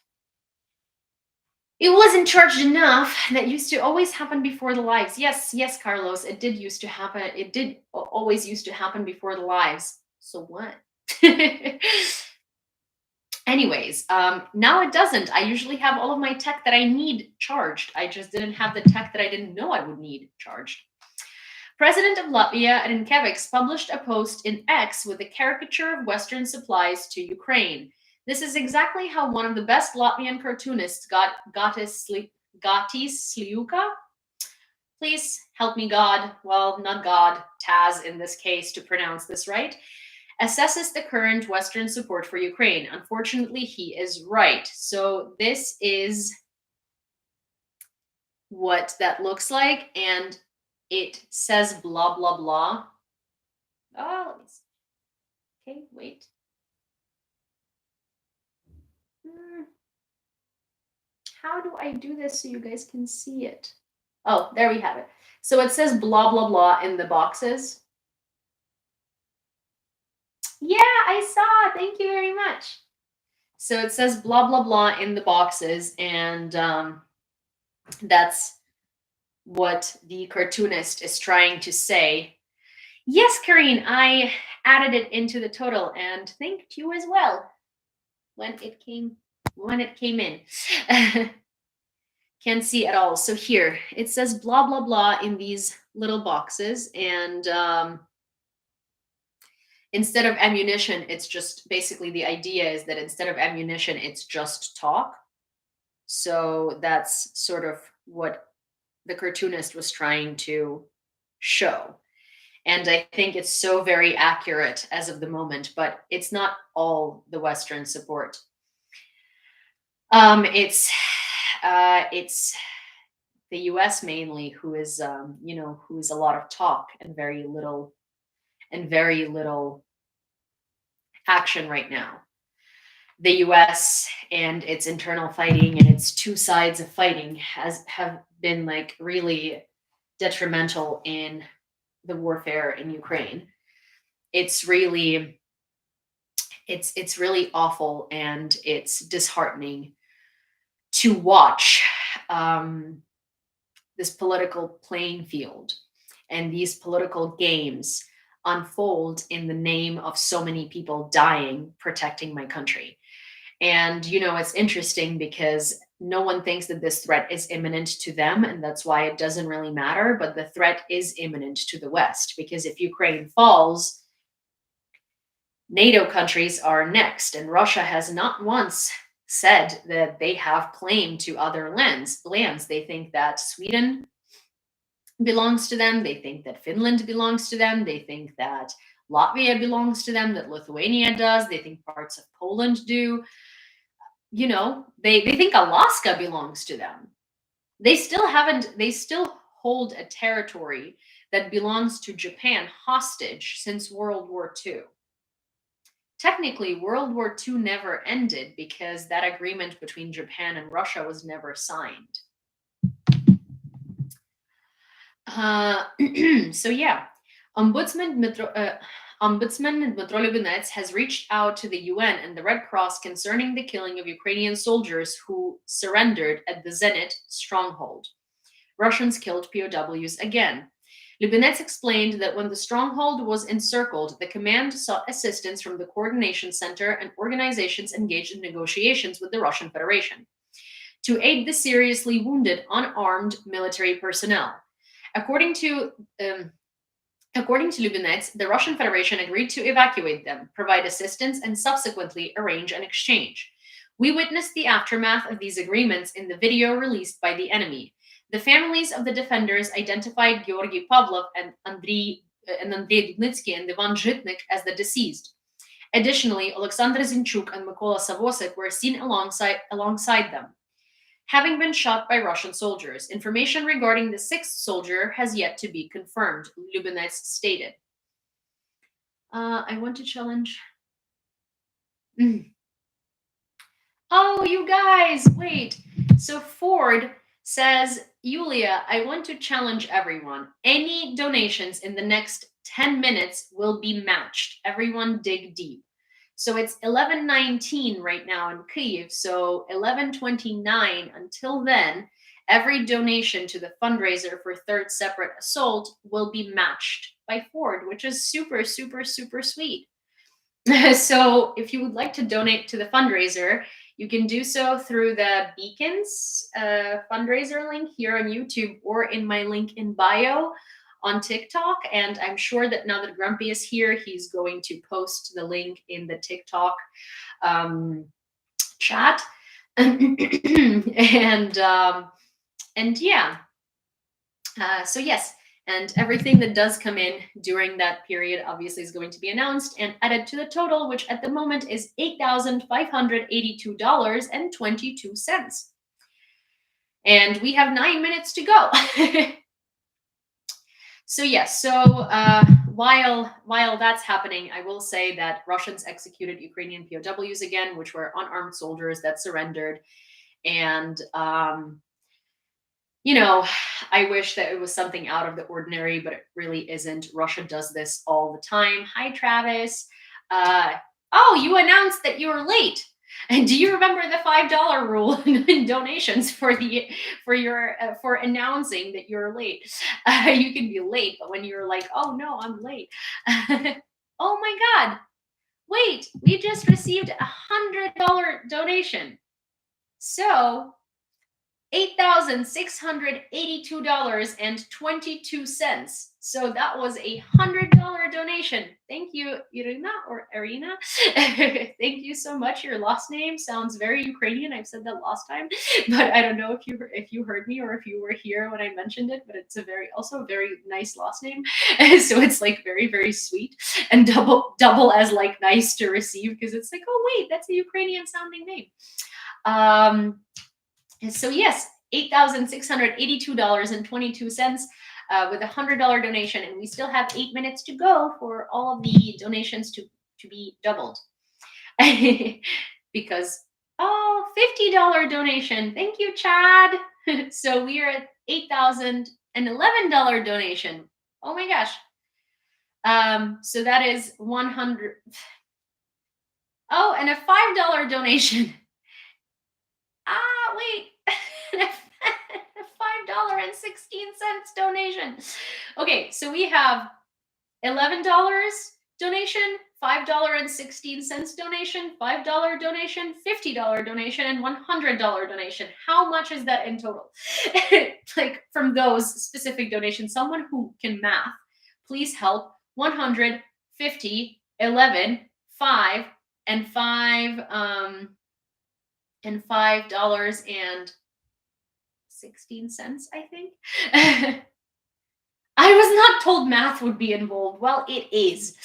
charged enough. That used to always happen before the lives. Yes, Carlos, it did used to happen. It did always used to happen before the lives. So what? Anyways, now it doesn't. I usually have all of my tech that I need charged. I just didn't have the tech that I didn't know I would need charged. President of Latvia, Rinkevics, published a post in X with a caricature of Western supplies to Ukraine. This is exactly how one of the best Latvian cartoonists, Gatis Sliuka, please help me God, well, not God, Taz in this case, to pronounce this right, assesses the current Western support for Ukraine. Unfortunately, he is right. So this is what that looks like, and it says blah, blah, blah. Oh, let me see. Okay, wait. How do I do this so you guys can see it? Oh, there we have it. So it says blah, blah, blah in the boxes. Yeah, I saw. Thank you very much. So it says blah, blah, blah in the boxes, and that's what the cartoonist is trying to say. Yes, Karine, I added it into the total, and thanked you as well when it came in. Can't see at all. So here it says blah blah blah in these little boxes, and instead of ammunition, it's just basically the idea is that instead of ammunition, it's just talk. So that's sort of what the cartoonist was trying to show. And I think it's so very accurate as of the moment, but it's not all the Western support. It's the U.S. mainly who is, who is a lot of talk and very little action right now. The U.S. and its internal fighting and its two sides of fighting have been like really detrimental in the warfare in Ukraine. It's really awful, and it's disheartening to watch this political playing field and these political games unfold in the name of so many people dying protecting my country. And it's interesting because no one thinks that this threat is imminent to them, and that's why it doesn't really matter, but the threat is imminent to the West, because if Ukraine falls, NATO countries are next, and Russia has not once said that they have claim to other lands. They think that Sweden belongs to them. They think that Finland belongs to them. They think that Latvia belongs to them, that Lithuania does. They think parts of Poland do. They think Alaska belongs to them. They still hold a territory that belongs to Japan hostage since World War II. Technically, World War II never ended because that agreement between Japan and Russia was never signed. So yeah, Ombudsman Dmytro Lubinets has reached out to the UN and the Red Cross concerning the killing of Ukrainian soldiers who surrendered at the Zenit stronghold. Russians killed POWs again. Lubinets explained that when the stronghold was encircled, the command sought assistance from the coordination center and organizations engaged in negotiations with the Russian Federation to aid the seriously wounded unarmed military personnel. According to Lubinets, the Russian Federation agreed to evacuate them, provide assistance, and subsequently arrange an exchange. We witnessed the aftermath of these agreements in the video released by the enemy. The families of the defenders identified Georgy Pavlov and Andrei Dudnitsky and Ivan Zhitnik as the deceased. Additionally, Alexander Zinchuk and Mykola Savosik were seen alongside them, having been shot by Russian soldiers. Information regarding the sixth soldier has yet to be confirmed, Lubinets stated. I want to challenge. Oh, you guys, wait. So Ford says, Yulia, I want to challenge everyone. Any donations in the next 10 minutes will be matched. Everyone dig deep. So it's 11:19 right now in Kyiv. So 11:29 until then, every donation to the fundraiser for Third Separate Assault will be matched by Ford, which is super, super, super sweet. So if you would like to donate to the fundraiser, you can do so through the Beacons fundraiser link here on YouTube or in my link in bio on TikTok. And I'm sure that now that Grumpy is here, he's going to post the link in the TikTok chat. And yeah, so yes. And everything that does come in during that period obviously is going to be announced and added to the total, which at the moment is $8,582.22. And we have 9 minutes to go. So yes, while that's happening, I will say that Russians executed Ukrainian POWs again, which were unarmed soldiers that surrendered. And I wish that it was something out of the ordinary, but it really isn't. Russia does this all the time. Hi, Travis. Oh, you announced that you were late. And do you remember the $5 rule in donations for announcing that you're late? You can be late, but when you're like, oh no, I'm late. Oh my God. Wait, we just received $100 donation. So $8,682.22. So that was a $100 donation. Thank you, Irina or Arina. Thank you so much. Your last name sounds very Ukrainian. I've said that last time, but I don't know if you heard me or if you were here when I mentioned it. But it's also a very nice last name. So it's like very, very sweet and double as like nice to receive, because it's like, oh wait, that's a Ukrainian sounding name. So yes, $8,682.22 with a $100 donation, and we still have 8 minutes to go for all of the donations to be doubled. Because $50 donation, thank you, Chad. So we are at $8,011 donation. Oh my gosh. So that is 100. Oh, and a $5 donation. Wait. $5.16 donation. Okay, so we have $11 donation, $5.16 donation, $5 donation, $50 donation, and $100 donation. How much is that in total? Like from those specific donations, someone who can math, please help. 100, 50, 11, five and $5 and 16 cents, I think. I was not told math would be involved. Well, it is.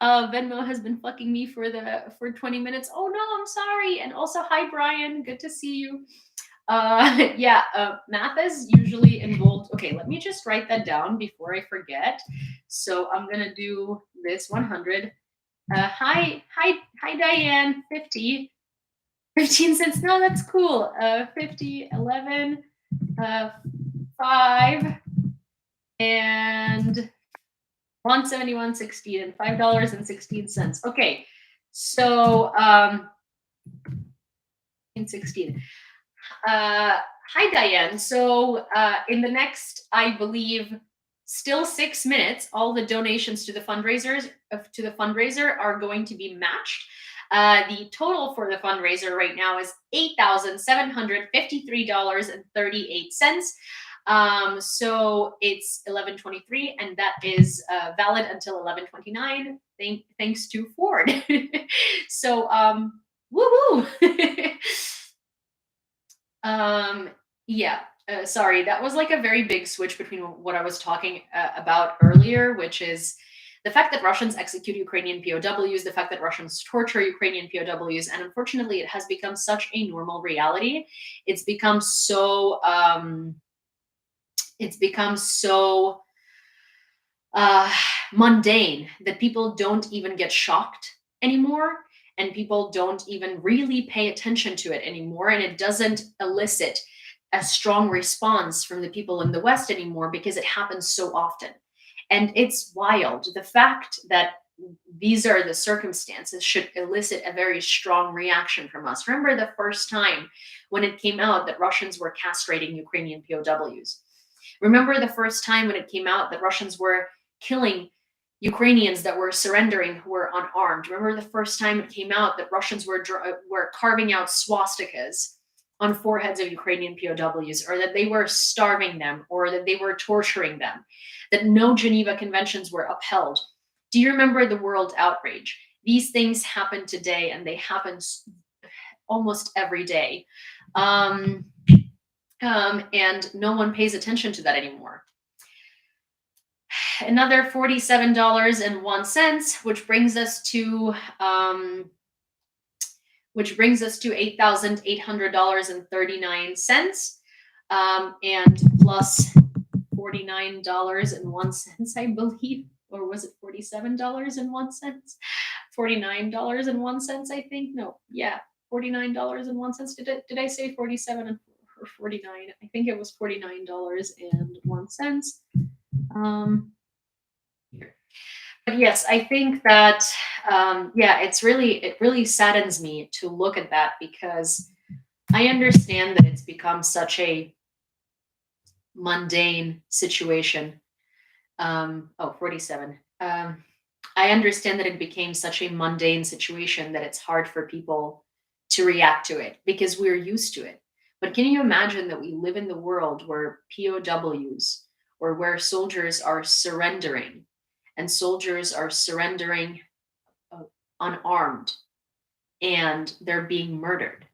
Venmo has been fucking me for 20 minutes. Oh no, I'm sorry. And also, hi Brian, good to see you. Yeah, math is usually involved. Okay, let me just write that down before I forget. So I'm gonna do this 100. Hi Diane, 50. 15 cents. No, that's cool. 50, 11, 5, and 171.16 and $5.16. Okay, so in 16. Hi Diane. So in the next, I believe, still 6 minutes, all the donations to the fundraiser are going to be matched. The total for the fundraiser right now is $8,753.38. So it's 11:23, and that is valid until 11:29. Thanks to Ford. So woohoo! Yeah. Sorry, that was like a very big switch between what I was talking about earlier, which is the fact that Russians execute Ukrainian POWs, the fact that Russians torture Ukrainian POWs, and unfortunately, it has become such a normal reality. It's become so. It's become so mundane that people don't even get shocked anymore, and people don't even really pay attention to it anymore, and it doesn't elicit a strong response from the people in the West anymore because it happens so often. And it's wild. The fact that these are the circumstances should elicit a very strong reaction from us. Remember the first time when it came out that Russians were castrating Ukrainian POWs. Remember the first time when it came out that Russians were killing Ukrainians that were surrendering who were unarmed. Remember the first time it came out that Russians were carving out swastikas on foreheads of Ukrainian POWs, or that they were starving them, or that they were torturing them, that no Geneva Conventions were upheld. Do you remember the world outrage? These things happen today, and they happen almost every day. And no one pays attention to that anymore. Another $47.01, which brings us to $8,800.39, and plus $49.01, I believe, or was it $47.01? $49.01, I think. No, yeah, $49.01. Did I say 47 or 49? I think it was $49.01. Here. But yes, I think that yeah, it really saddens me to look at that, because I understand that it's become such a mundane situation. 47. I understand that it became such a mundane situation that it's hard for people to react to it because we're used to it. But can you imagine that we live in the world where POWs, or where soldiers are surrendering, and soldiers are surrendering unarmed, and they're being murdered?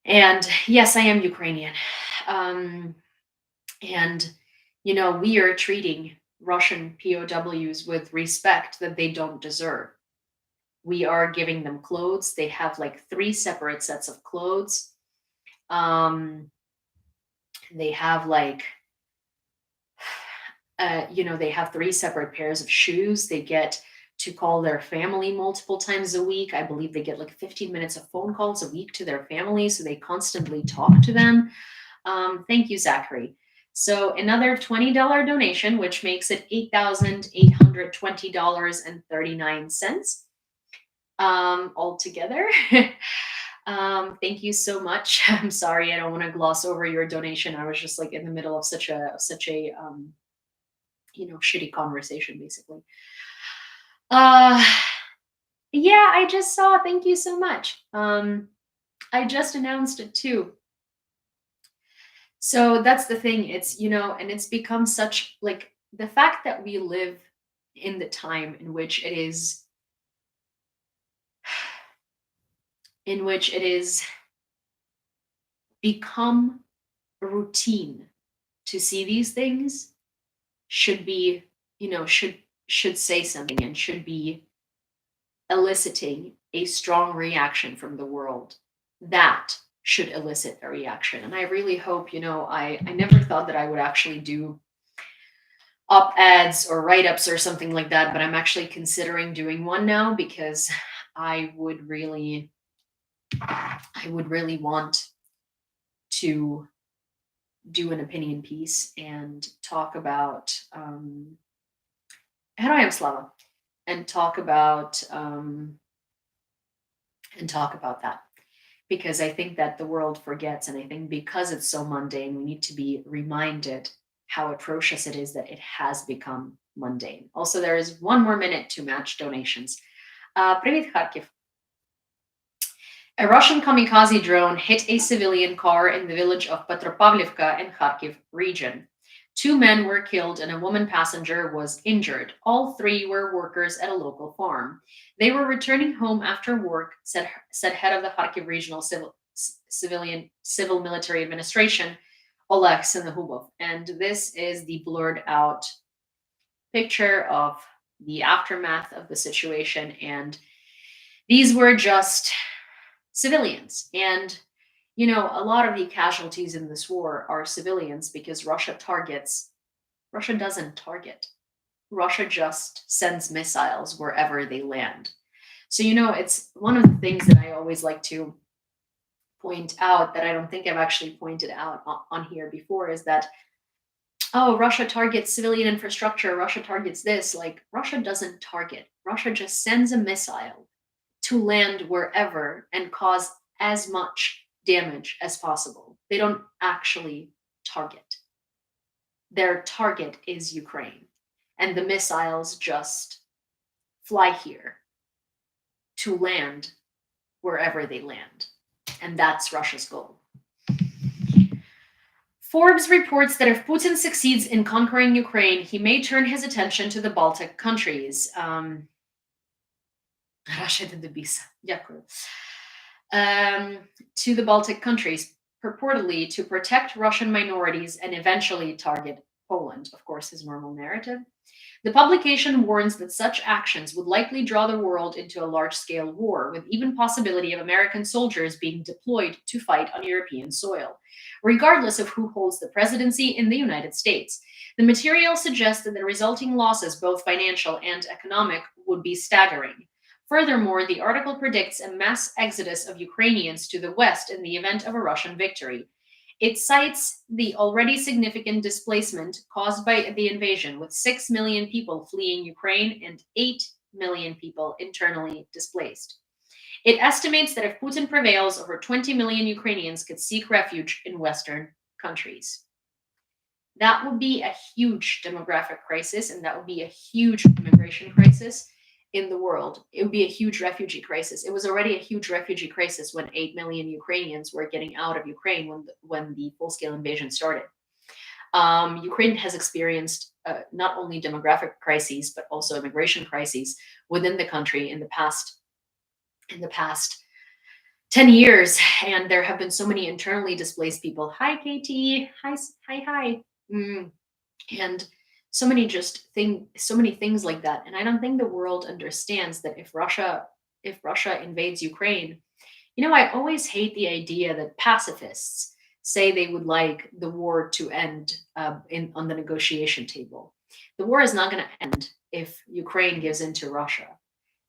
And yes, I am Ukrainian. And, we are treating Russian POWs with respect that they don't deserve. We are giving them clothes. They have like 3 separate sets of clothes. They have like, they have 3 separate pairs of shoes. They get to call their family multiple times a week. I believe they get like 15 minutes of phone calls a week to their family, so they constantly talk to them. Thank you, Zachary. So another $20 donation, which makes it $8,820.39 altogether. Thank you so much. I'm sorry, I don't want to gloss over your donation. I was just like in the middle of such a shitty conversation, basically. Yeah, I just saw. Thank you so much. I just announced it too. So that's the thing. It's, and it's become such like the fact that we live in the time in which it is become routine to see these things should be, should say something and should be eliciting a strong reaction from the world. That should elicit a reaction. And I really hope, I never thought that I would actually do op-eds or write-ups or something like that, but I'm actually considering doing one now because I would really want to do an opinion piece and talk about Heroyam Slava and talk about that, because I think that the world forgets, and I think because it's so mundane, we need to be reminded how atrocious it is that it has become mundane. Also, there is 1 more minute to match donations. Привет, Kharkiv. A Russian kamikaze drone hit a civilian car in the village of Petropavlivka in Kharkiv region. 2 men were killed and a woman passenger was injured. All 3 were workers at a local farm. They were returning home after work, said head of the Kharkiv Regional Civil Military Administration, Oleg Sinahubov. And this is the blurred out picture of the aftermath of the situation. And these were just civilians. And, a lot of the casualties in this war are civilians because Russia doesn't target. Russia just sends missiles wherever they land. So, it's one of the things that I always like to point out that I don't think I've actually pointed out on here before is that, oh, Russia targets civilian infrastructure, Russia targets this. Like, Russia doesn't target. Russia just sends a missile to land wherever and cause as much damage as possible. They don't actually target. Their target is Ukraine. And the missiles just fly here to land wherever they land. And that's Russia's goal. Forbes reports that if Putin succeeds in conquering Ukraine, he may turn his attention to the Baltic countries. To the Baltic countries, purportedly to protect Russian minorities and eventually target Poland, of course, his normal narrative. The publication warns that such actions would likely draw the world into a large-scale war, with even possibility of American soldiers being deployed to fight on European soil, regardless of who holds the presidency in the United States. The material suggests that the resulting losses, both financial and economic, would be staggering. Furthermore, the article predicts a mass exodus of Ukrainians to the West in the event of a Russian victory. It cites the already significant displacement caused by the invasion, with 6 million people fleeing Ukraine and 8 million people internally displaced. It estimates that if Putin prevails, over 20 million Ukrainians could seek refuge in Western countries. That would be a huge demographic crisis, and that would be a huge immigration crisis in the world. It would be a huge refugee crisis. It was already a huge refugee crisis when 8 million Ukrainians were getting out of Ukraine when the full-scale invasion started. Ukraine has experienced not only demographic crises, but also immigration crises within the country in the past 10 years. And there have been so many internally displaced people. Hi, Katie. Hi. And so many things like that. And I don't think the world understands that if Russia invades Ukraine, I always hate the idea that pacifists say they would like the war to end on the negotiation table. The war is not going to end if Ukraine gives in to Russia.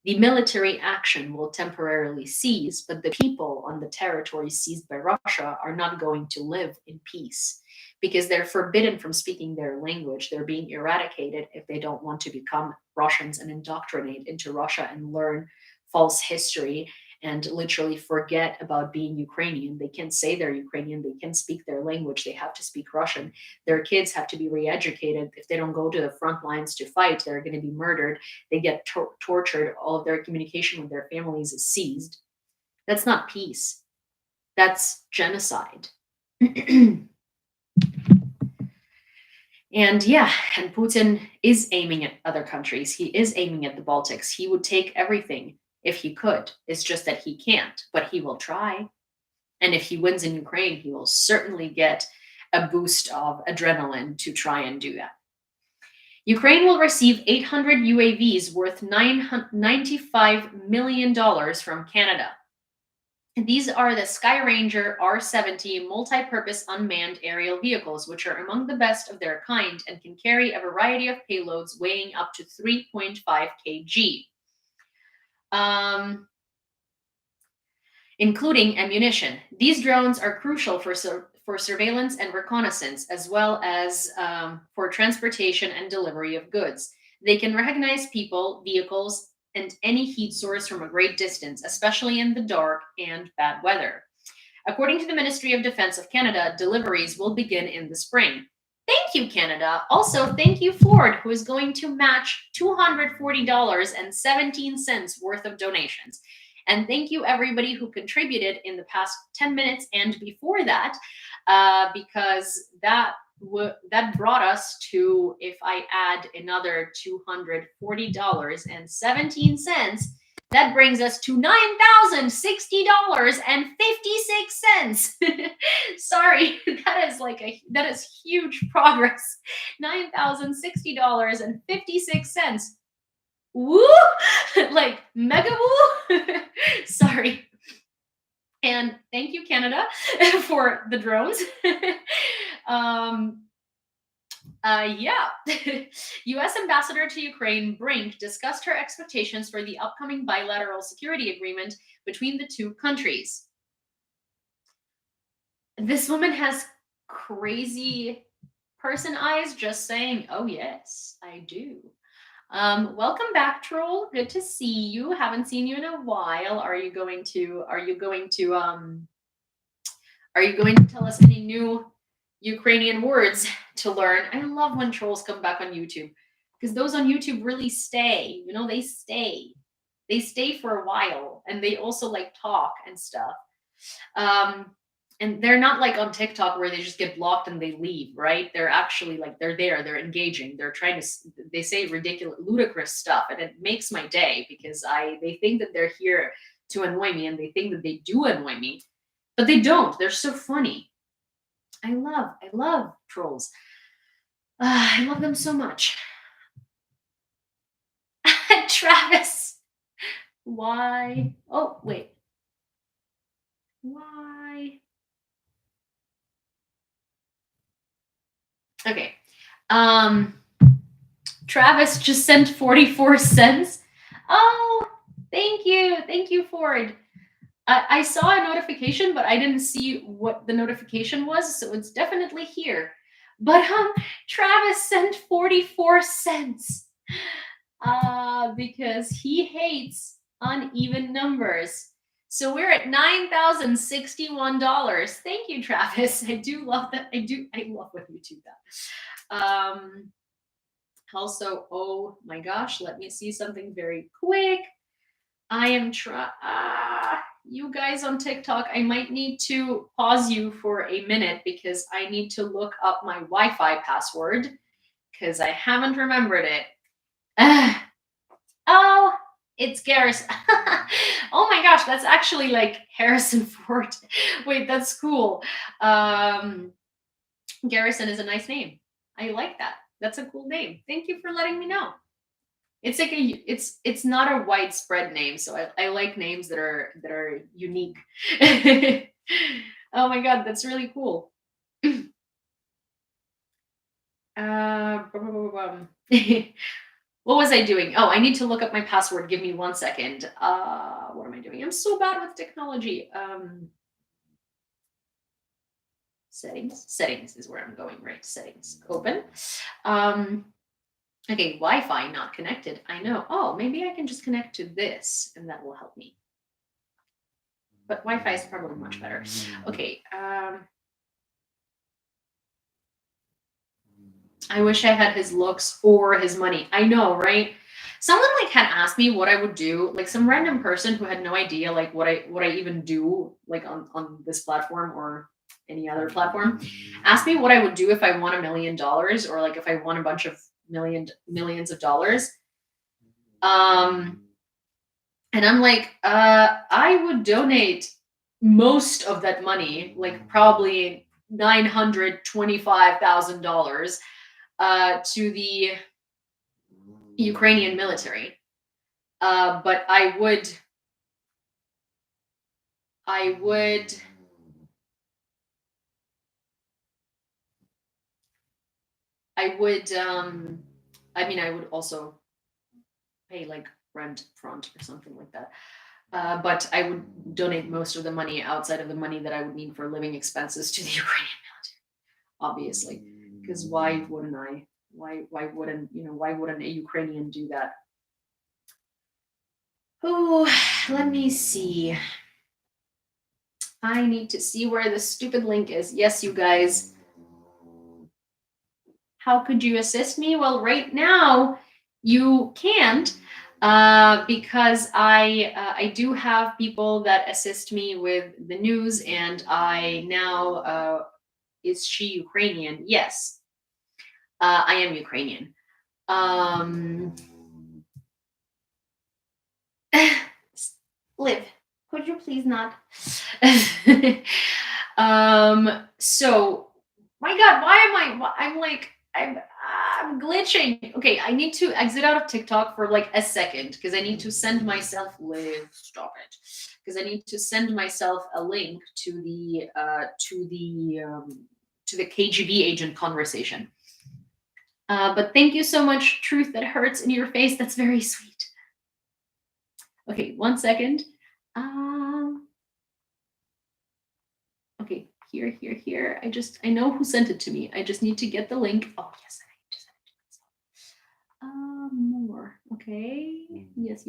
The military action will temporarily cease, but the people on the territory seized by Russia are not going to live in peace, because they're forbidden from speaking their language. They're being eradicated if they don't want to become Russians and indoctrinate into Russia and learn false history and literally forget about being Ukrainian. They can't say they're Ukrainian. They can't speak their language. They have to speak Russian. Their kids have to be re-educated. If they don't go to the front lines to fight, they're going to be murdered. They get tortured. All of their communication with their families is seized. That's not peace. That's genocide. And yeah, and Putin is aiming at other countries. He is aiming at the Baltics. He would take everything if he could. It's just that he can't, but he will try. And if he wins in Ukraine, he will certainly get a boost of adrenaline to try and do that. Ukraine will receive 800 UAVs worth $95 million from Canada. These are the Sky Ranger R-70 multi-purpose unmanned aerial vehicles, which are among the best of their kind and can carry a variety of payloads weighing up to 3.5 kg, including ammunition. These drones are crucial for surveillance and reconnaissance, as well as for transportation and delivery of goods. They can recognize people, vehicles, and any heat source from a great distance, especially in the dark and bad weather. According to the Ministry of Defense of Canada, deliveries will begin in the spring. Thank you, Canada. Also, thank you, Ford, who is going to match $240.17 worth of donations. And thank you, everybody who contributed in the past 10 minutes and before that, because that brought us to, if I add another $240.17, that brings us to $9,060.56. Sorry, that is huge progress. $9,060.56. Woo! Like mega woo! Sorry. And thank you, Canada, for the drones. Yeah. U.S. Ambassador to Ukraine Brink discussed her expectations for the upcoming bilateral security agreement between the two countries. This woman has crazy person eyes just saying, oh, yes, I do. Welcome back, troll. Good to see you. Haven't seen you in a while. Are you going to tell us any new Ukrainian words to learn? I love when trolls come back on YouTube, because those on YouTube really stay. You know, they stay. They stay for a while, and they also like talk and stuff. And they're not like on TikTok where they just get blocked and they leave, right? They're actually like, they're there, they're engaging, they're trying to, they say ridiculous, ludicrous stuff. And it makes my day, because they think that they're here to annoy me, and they think that they do annoy me, but they don't. They're so funny. I love trolls. I love them so much. Travis, why? Oh, wait. Why? Okay. Travis just sent 44 cents. Oh, thank you. Thank you, Ford. I saw a notification, but I didn't see what the notification was, so it's definitely here. But Travis sent 44 cents because he hates uneven numbers. So we're at $9,061. Thank you, Travis. I do love that. I love when you do that. Also, oh my gosh, let me see something very quick. I am you guys on TikTok, I might need to pause you for a minute, because I need to look up my Wi-Fi password, because I haven't remembered it. Oh, it's Garrison. Oh my gosh, that's actually like Harrison Ford. Wait, that's cool. Garrison is a nice name. I like that. That's a cool name. Thank you for letting me know. It's like it's not a widespread name, so I like names that are unique. Oh my god, that's really cool. What was I doing? Oh, I need to look up my password. Give me 1 second. What am I doing? I'm so bad with technology. Settings is where I'm going, right? Settings, open. Okay, Wi-Fi not connected. I know. Oh, maybe I can just connect to this, and that will help me. But Wi-Fi is probably much better. Okay. I wish I had his looks or his money. I know, right? Someone like had asked me what I would do, like some random person who had no idea like what I even do like on this platform, or any other platform. Ask me what I would do if I won $1 million, or like if I won a bunch of millions of dollars. And I'm like, I would donate most of that money, like probably $925,000, to the Ukrainian military. But I would, I mean, I would also pay like rent front or something like that. But I would donate most of the money outside of the money that I would need for living expenses to the Ukrainian military, obviously. Because why wouldn't I? Why wouldn't a Ukrainian do that? Oh, let me see. I need to see where the stupid link is. Yes, you guys. How could you assist me? Well, right now you can't, because I do have people that assist me with the news, and I now is she Ukrainian? Yes, I am Ukrainian. Liv, could you please not? So, my God, I'm glitching. Okay, I need to exit out of TikTok for like a second because I need to send myself, Liv, stop it. Because I need to send myself a link to the KGB agent conversation. But thank you so much, Truth That Hurts in Your Face. That's very sweet. Okay, 1 second. Okay, here. I know who sent it to me. I just need to get the link. Oh, yes, I need to send it to myself. More. Okay. Yes.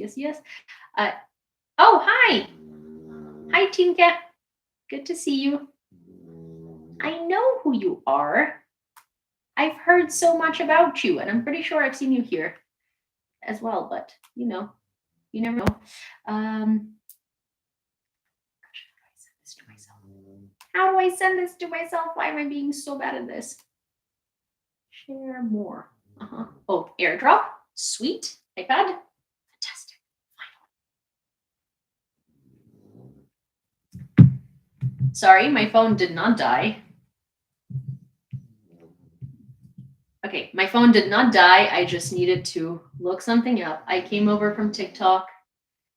Oh, hi. Hi, Tinka. Good to see you. I know who you are. I've heard so much about you, and I'm pretty sure I've seen you here as well, but you never know. How do I send this to myself? Why am I being so bad at this? Share more. Oh, airdrop. Sweet. iPad. Fantastic. Sorry, my phone did not die. Okay, my phone did not die. I just needed to look something up. I came over from TikTok,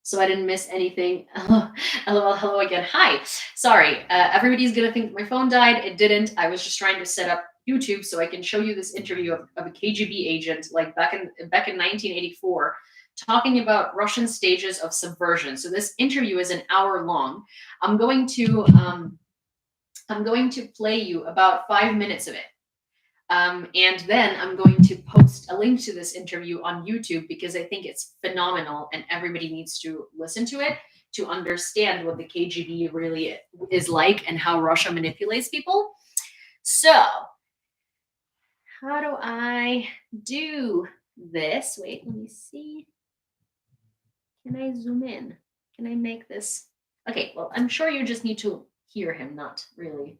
so I didn't miss anything. Hello again. Hi. Sorry. Everybody's gonna think my phone died. It didn't. I was just trying to set up YouTube so I can show you this interview of a KGB agent, like back in 1984, talking about Russian stages of subversion. So this interview is an hour long. I'm going to play you about 5 minutes of it. And then I'm going to post a link to this interview on YouTube because I think it's phenomenal and everybody needs to listen to it to understand what the KGB really is like and how Russia manipulates people. So, how do I do this? Wait, let me see. Can I zoom in? Can I make this? Okay, well, I'm sure you just need to hear him, not really.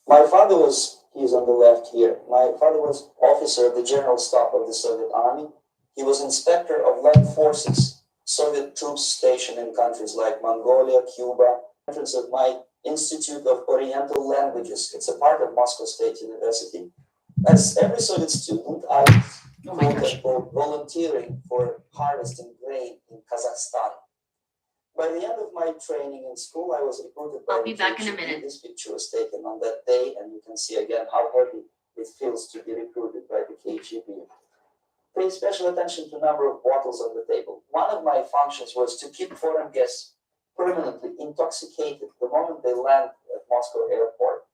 My father was, he's on the left here, my father was officer of the General Staff of the Soviet Army. He was inspector of land forces, Soviet troops stationed in countries like Mongolia, Cuba. Entrance of my Institute of Oriental Languages. It's a part of Moscow State University. As every Soviet student, I was volunteering for harvesting grain in Kazakhstan. By the end of my training in school, I was recruited by I'll be back in a minute. This picture was taken on that day, and you can see again how happy it feels to be recruited by the KGB. Pay special attention to the number of bottles on the table. One of my functions was to keep foreign guests permanently intoxicated the moment they land at Moscow airport.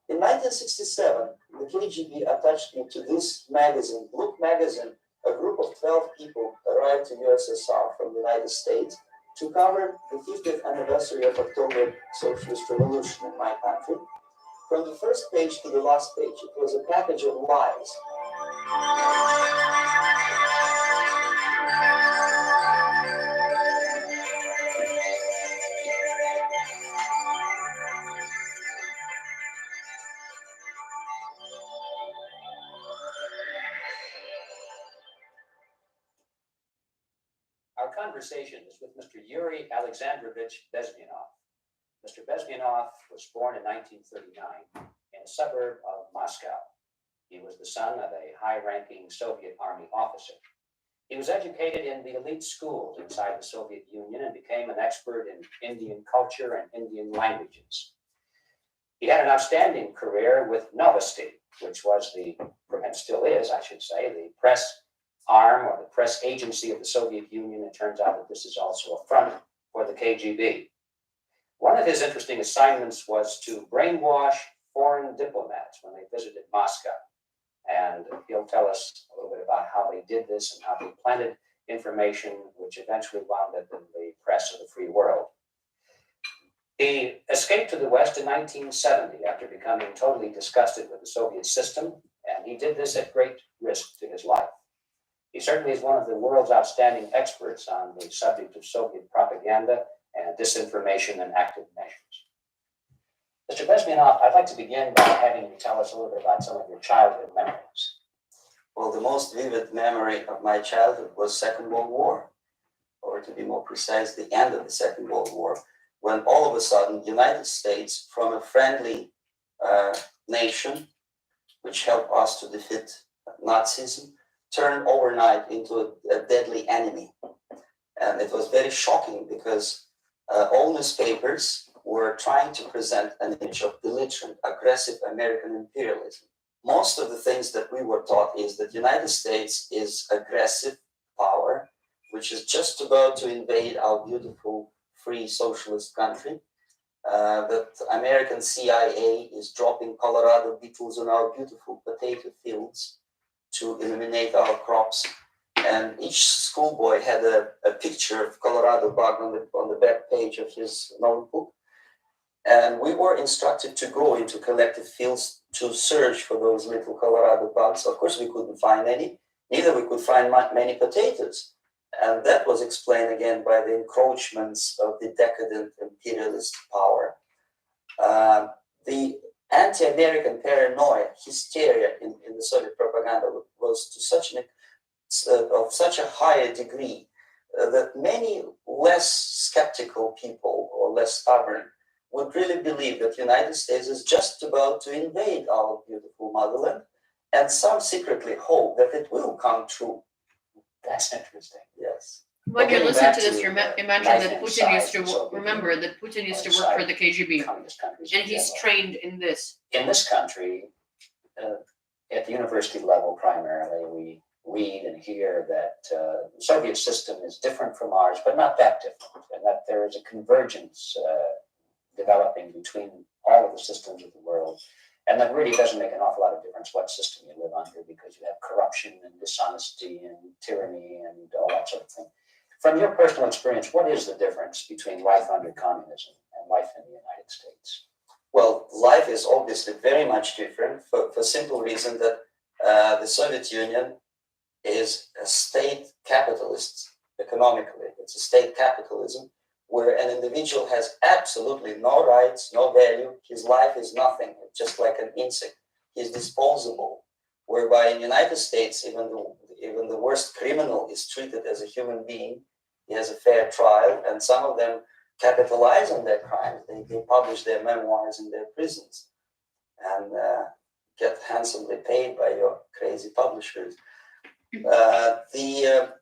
In 1967, the KGB attached me to this magazine, Look magazine. A group of 12 people arrived to USSR from the United States to cover the 50th anniversary of October Socialist Revolution in my country. From the first page to the last page, it was a package of lies. Our conversation is with Mr. Yuri Alexandrovich Bezmenov. Mr. Bezmenov was born in 1939 in a suburb of Moscow. He was the son of a high-ranking Soviet Army officer. He was educated in the elite schools inside the Soviet Union and became an expert in Indian culture and Indian languages. He had an outstanding career with Novosti, which was and still is, I should say, the press arm or the press agency of the Soviet Union. It turns out that this is also a front for the KGB. One of his interesting assignments was to brainwash foreign diplomats when they visited Moscow. And he'll tell us a little bit about how they did this and how they planted information, which eventually wound up in the press of the free world. He escaped to the West in 1970 after becoming totally disgusted with the Soviet system, and he did this at great risk to his life. He certainly is one of the world's outstanding experts on the subject of Soviet propaganda and disinformation and active measures. Mr. Bezmenov, I'd like to begin by having you tell us a little bit about some of your childhood memories. Well, the most vivid memory of my childhood was Second World War, or to be more precise, the end of the Second World War, when all of a sudden the United States, from a friendly nation, which helped us to defeat Nazism, turned overnight into a deadly enemy. And it was very shocking because all newspapers were trying to present an image of belligerent, aggressive American imperialism. Most of the things that we were taught is that the United States is aggressive power, which is just about to invade our beautiful, free socialist country. That American CIA is dropping Colorado beetles on our beautiful potato fields to eliminate our crops. And each schoolboy had a picture of Colorado bug on the back page of his notebook. And we were instructed to go into collective fields to search for those little Colorado bugs. Of course, we couldn't find any. Neither we could find many potatoes. And that was explained again by the encroachments of the decadent imperialist power. The anti-American paranoia, hysteria in the Soviet propaganda was to of such a higher degree that many less skeptical people or less stubborn would really believe that the United States is just about to invade our beautiful motherland, and some secretly hope that it will come true. That's interesting. Yes. When Well, you getting listen back to this, to imagine life that Putin inside used to the Soviet remember Union, that Putin used to work for the KGB, communist countries and in he's general. trained in this. In this country, at the university level primarily, we read and hear that the Soviet system is different from ours, but not that different, and that there is a convergence developing between all of the systems of the world, and that really doesn't make an awful lot of difference what system you live under, because you have corruption and dishonesty and tyranny and all that sort of thing. From your personal experience, what is the difference between life under communism and life in the United States? Well, life is obviously very much different for simple reason that the Soviet Union is a state capitalist economically. It's a state capitalism where an individual has absolutely no rights, no value. His life is nothing, just like an insect. He's disposable. Whereby in the United States, even the worst criminal is treated as a human being. He has a fair trial, and some of them capitalize on their crimes. They publish their memoirs in their prisons and get handsomely paid by your crazy publishers. The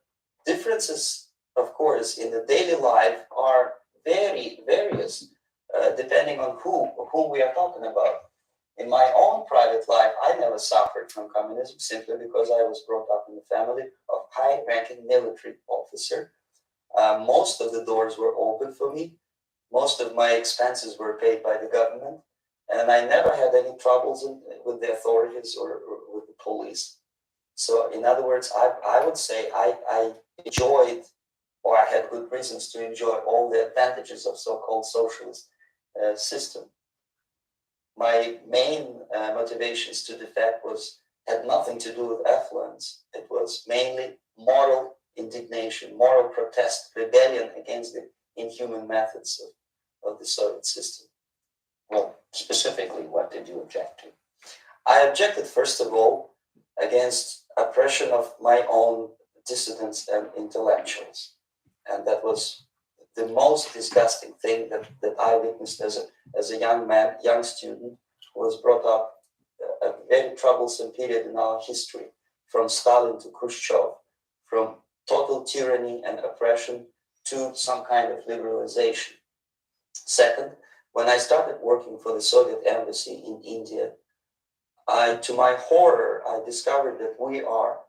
differences, of course, in the daily life are very various, depending on whom we are talking about. In my own private life, I never suffered from communism simply because I was brought up in a family of high-ranking military officer. Most of the doors were open for me. Most of my expenses were paid by the government, and I never had any troubles with the authorities or with the police. So, in other words, I would say I enjoyed, or I had good reasons to enjoy all the advantages of so-called socialist system. my main motivations to defect had nothing to do with affluence. It was mainly moral indignation, moral protest, rebellion against the inhuman methods of the Soviet system. Well, specifically, what did you object to? I objected, first of all, against oppression of my own dissidents and intellectuals. And that was the most disgusting thing that I witnessed as a young man, young student, who was brought up a very troublesome period in our history, from Stalin to Khrushchev, from total tyranny and oppression to some kind of liberalization. Second, when I started working for the Soviet embassy in India, to my horror, I discovered that we are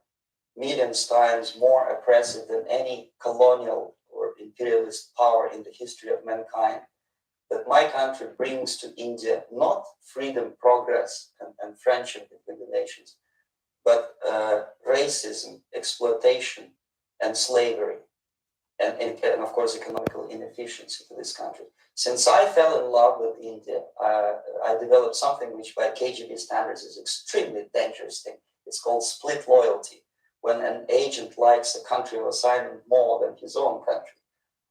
millions times more oppressive than any colonial or imperialist power in the history of mankind. That my country brings to India not freedom, progress, and friendship between the nations, but racism, exploitation, and slavery, and of course economical inefficiency to this country. Since I fell in love with India, I developed something which by KGB standards is extremely dangerous thing. It's called split loyalty, when an agent likes a country of assignment more than his own country.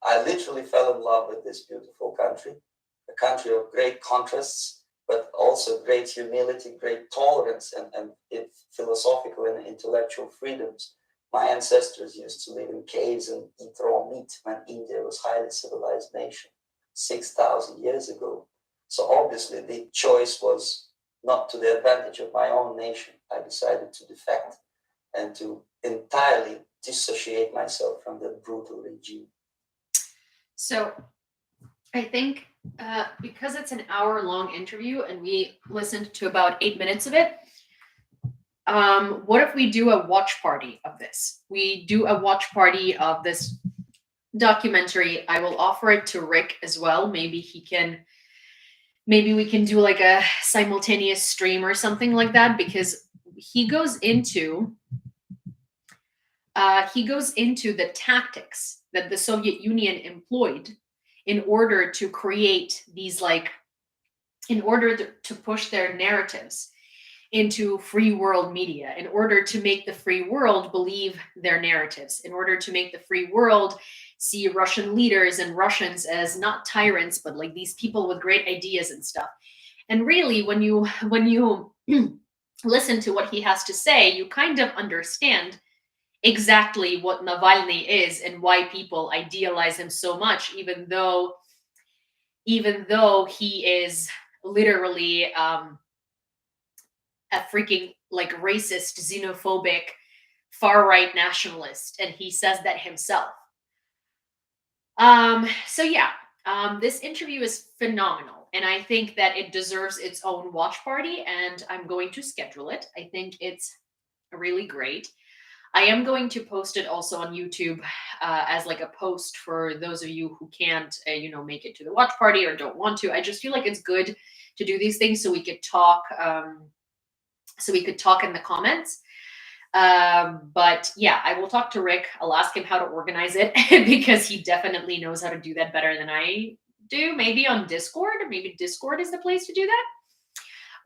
I literally fell in love with this beautiful country, a country of great contrasts, but also great humility, great tolerance, and philosophical and intellectual freedoms. My ancestors used to live in caves and eat raw meat when India was a highly civilized nation 6,000 years ago. So obviously the choice was not to the advantage of my own nation. I decided to defect and to entirely dissociate myself from that brutal regime. So I think because it's an hour-long interview and we listened to about 8 minutes of it, what if we do a watch party of this? We do a watch party of this documentary. I will offer it to Rick as well. Maybe we can do like a simultaneous stream or something like that, because he goes into the tactics that the Soviet Union employed in order to create these, in order to push their narratives into free world media, in order to make the free world believe their narratives, in order to make the free world see Russian leaders and Russians as not tyrants, but like these people with great ideas and stuff. And really, when you listen to what he has to say, you kind of understand exactly what Navalny is and why people idealize him so much, even though he is literally a freaking like racist, xenophobic, far-right nationalist, and he says that himself. So yeah, this interview is phenomenal, and I think that it deserves its own watch party, and I'm going to schedule it. I think it's really great. I am going to post it also on YouTube as like a post for those of you who can't, make it to the watch party or don't want to. I just feel like it's good to do these things so we could talk. In the comments. But yeah, I will talk to Rick. I'll ask him how to organize it because he definitely knows how to do that better than I do. Maybe on Discord. Maybe Discord is the place to do that.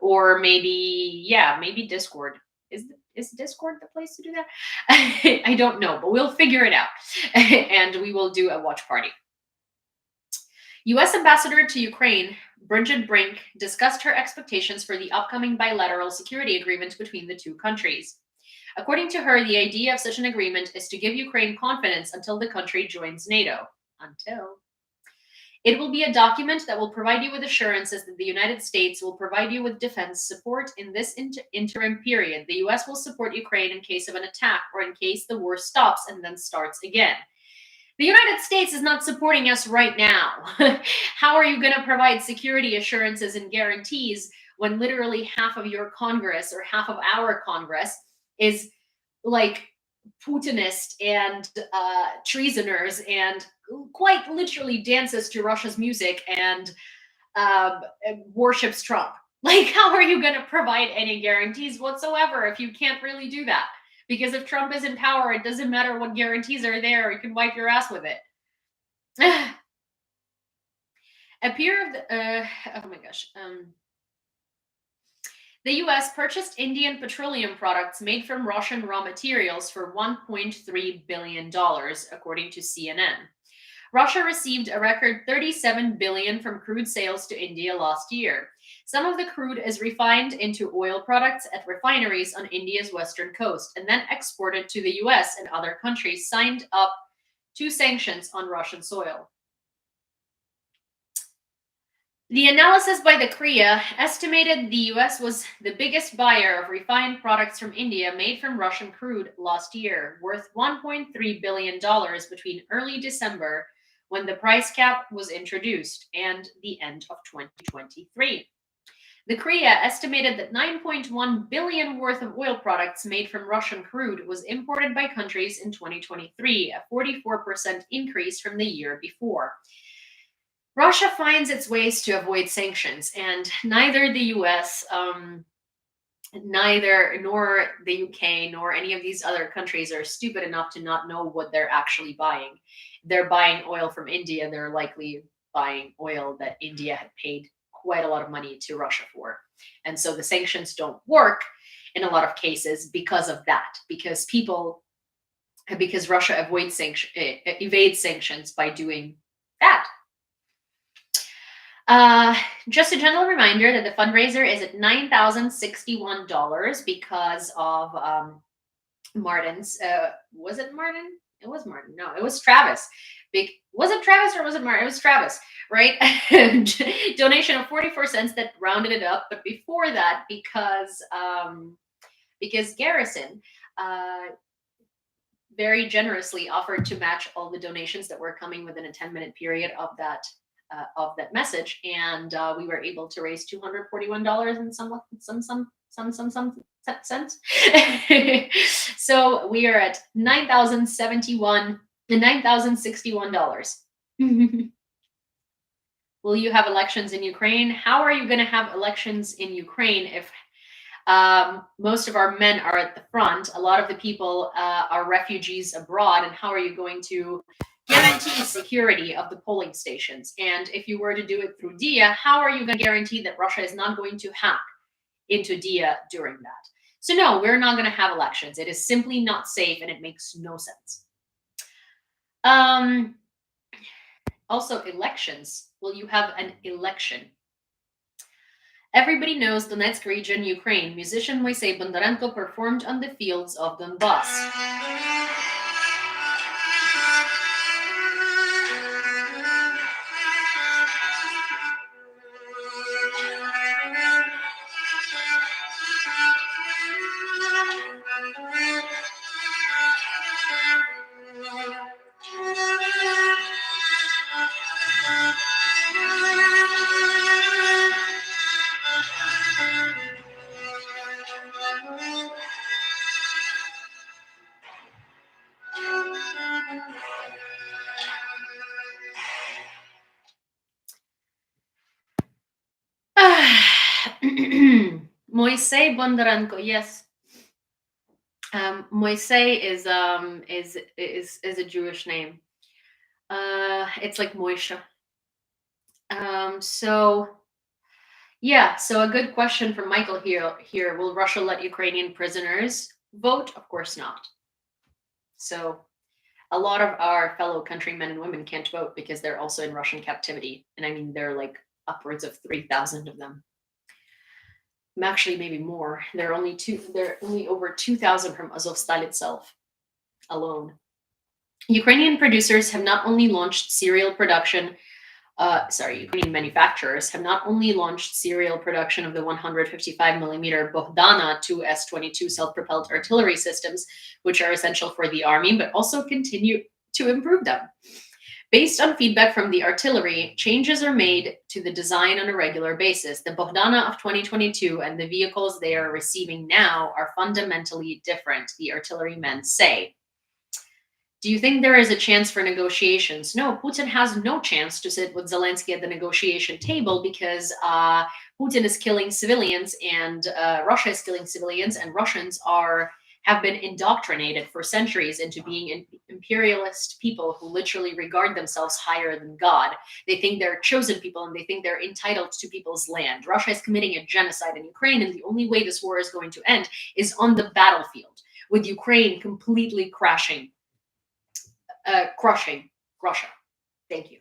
Or maybe Discord. Is Discord the place to do that? I don't know, but we'll figure it out. And we will do a watch party. U.S. Ambassador to Ukraine, Bridget Brink, discussed her expectations for the upcoming bilateral security agreement between the two countries. According to her, the idea of such an agreement is to give Ukraine confidence until the country joins NATO. It will be a document that will provide you with assurances that the United States will provide you with defense support in this interim period. The U.S. will support Ukraine in case of an attack or in case the war stops and then starts again. The United States is not supporting us right now. How are you going to provide security assurances and guarantees when literally half of your Congress or half of our Congress is like Putinist and treasoners and quite literally dances to Russia's music and worships Trump? Like, how are you going to provide any guarantees whatsoever if you can't really do that? Because if Trump is in power, it doesn't matter what guarantees are there. You can wipe your ass with it. A peer of the, oh my gosh. The US purchased Indian petroleum products made from Russian raw materials for $1.3 billion, according to CNN. Russia received a record $37 billion from crude sales to India last year. Some of the crude is refined into oil products at refineries on India's western coast and then exported to the US and other countries signed up to sanctions on Russian soil. The analysis by the CREA estimated the US was the biggest buyer of refined products from India made from Russian crude last year, worth $1.3 billion between early December, when the price cap was introduced, and the end of 2023. The CREA estimated that 9.1 billion worth of oil products made from Russian crude was imported by countries in 2023, a 44% increase from the year before. Russia finds its ways to avoid sanctions, and neither the US, nor the UK, nor any of these other countries are stupid enough to not know what they're actually buying. They're buying oil from India. They're likely buying oil that India had paid quite a lot of money to Russia for. And so the sanctions don't work in a lot of cases because of that, because Russia evades sanctions by doing that. Just a gentle reminder that the fundraiser is at $9,061 because of Martin's. Was it Martin? It was Martin. No, it was Travis. Was it Travis or was it Martin? It was Travis, right? Donation of 44 cents that rounded it up. But before that, because Garrison very generously offered to match all the donations that were coming within a 10-minute period of that message, and we were able to raise $241 and some cents. So we are at $9,061. Will you have elections in Ukraine? How are you going to have elections in Ukraine if most of our men are at the front? A lot of the people are refugees abroad, and how are you going to guarantee security of the polling stations? And if you were to do it through DIA, how are you going to guarantee that Russia is not going to hack into DIA during that? So no, we're not going to have elections. It is simply not safe, and it makes no sense. Also, elections. Will you have an election? Everybody knows Donetsk region, Ukraine. Musician Moisei Bondarenko performed on the fields of Donbass. Moisei Bondarenko, yes. Moisei is a Jewish name. It's like Moishe. So a good question from Michael here. Will Russia let Ukrainian prisoners vote? Of course not. So a lot of our fellow countrymen and women can't vote because they're also in Russian captivity. And I mean, there are like upwards of 3,000 of them. Actually, maybe more. There are only over 2,000 from Azovstal itself alone. Ukrainian producers have not only launched serial production. Ukrainian manufacturers have not only launched serial production of the 155mm Bohdana 2S-22 self-propelled artillery systems, which are essential for the army, but also continue to improve them. Based on feedback from the artillery, changes are made to the design on a regular basis. The Bohdana of 2022 and the vehicles they are receiving now are fundamentally different, the artillerymen say. Do you think there is a chance for negotiations? No, Putin has no chance to sit with Zelensky at the negotiation table because Putin is killing civilians and Russia is killing civilians, and Russians are have been indoctrinated for centuries into being imperialist people who literally regard themselves higher than God. They think they're chosen people and they think they're entitled to people's land. Russia is committing a genocide in Ukraine, and the only way this war is going to end is on the battlefield, with Ukraine completely crushing Russia. Thank you.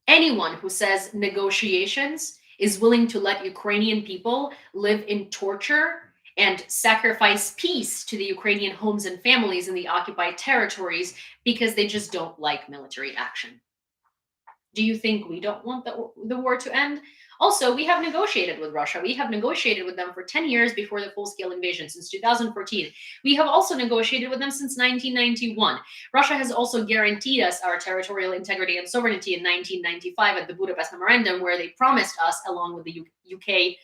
Anyone who says negotiations is willing to let Ukrainian people live in torture and sacrifice peace to the Ukrainian homes and families in the occupied territories because they just don't like military action. Do you think we don't want the war to end? Also, we have negotiated with Russia. We have negotiated with them for 10 years before the full-scale invasion, since 2014. We have also negotiated with them since 1991. Russia has also guaranteed us our territorial integrity and sovereignty in 1995 at the Budapest Memorandum, where they promised us, along with the UK,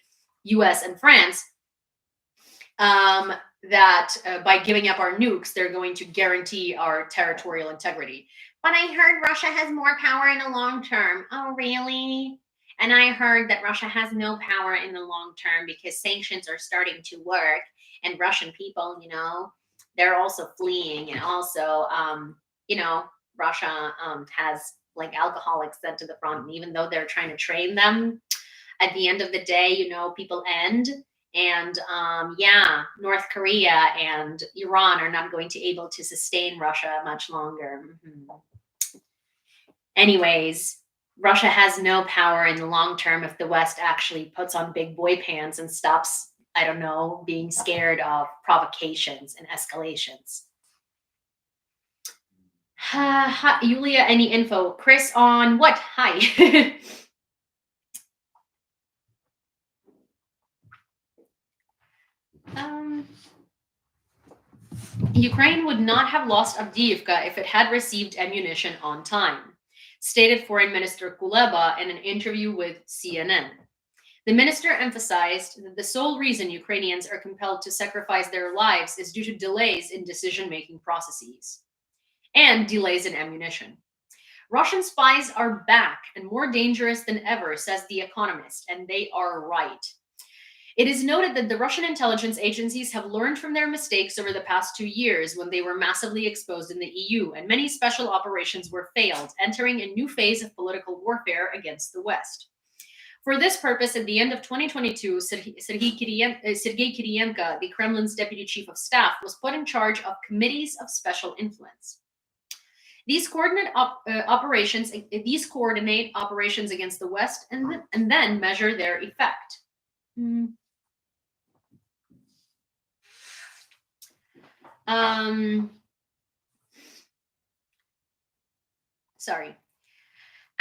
US, and France, that by giving up our nukes, they're going to guarantee our territorial integrity. But I heard Russia has more power in the long term. Oh, really? And I heard that Russia has no power in the long term because sanctions are starting to work, and Russian people, they're also fleeing. And also, Russia has like alcoholics sent to the front. And even though they're trying to train them, at the end of the day, people end. And North Korea and Iran are not going to be able to sustain Russia much longer. Anyways, Russia has no power in the long term if the West actually puts on big boy pants and stops, being scared of provocations and escalations. Hi, Yulia, any info? Chris on what? Hi. Ukraine would not have lost Avdiivka if it had received ammunition on time, stated Foreign Minister Kuleba in an interview with CNN. The minister emphasized that the sole reason Ukrainians are compelled to sacrifice their lives is due to delays in decision-making processes and delays in ammunition. Russian spies are back and more dangerous than ever, says The Economist, and they are right. It is noted that the Russian intelligence agencies have learned from their mistakes over the past 2 years when they were massively exposed in the EU, and many special operations were failed, entering a new phase of political warfare against the West. For this purpose, at the end of 2022, Sergei Kiriyenko, the Kremlin's deputy chief of staff, was put in charge of committees of special influence. These coordinate operations against the West and then measure their effect.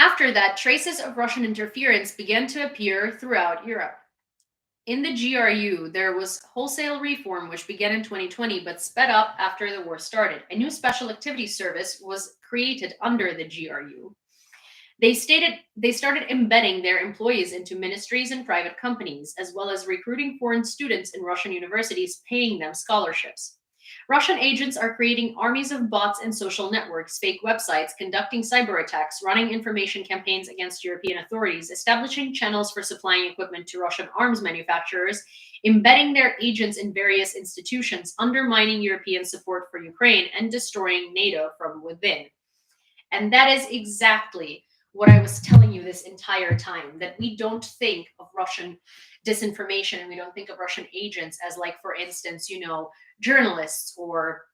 After that, traces of Russian interference began to appear throughout Europe. In the GRU, there was wholesale reform, which began in 2020, but sped up after the war started. A new special activities service was created under the GRU. They started embedding their employees into ministries and private companies, as well as recruiting foreign students in Russian universities, paying them scholarships. Russian agents are creating armies of bots and social networks, fake websites, conducting cyber attacks, running information campaigns against European authorities, establishing channels for supplying equipment to Russian arms manufacturers, embedding their agents in various institutions, undermining European support for Ukraine, and destroying NATO from within. And that is exactly what I was telling you this entire time, that we don't think of Russian disinformation and we don't think of Russian agents as, like, for instance, journalists or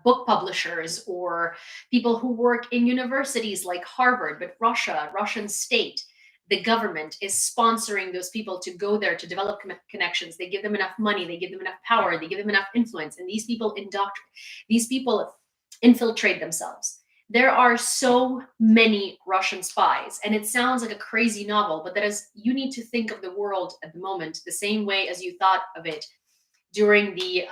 book publishers or people who work in universities like Harvard. But Russian state, the government is sponsoring those people to go there to develop connections. They give them enough money, they give them enough power, they give them enough influence, and these people infiltrate themselves. There are so many Russian spies, and it sounds like a crazy novel, but you need to think of the world at the moment the same way as you thought of it during the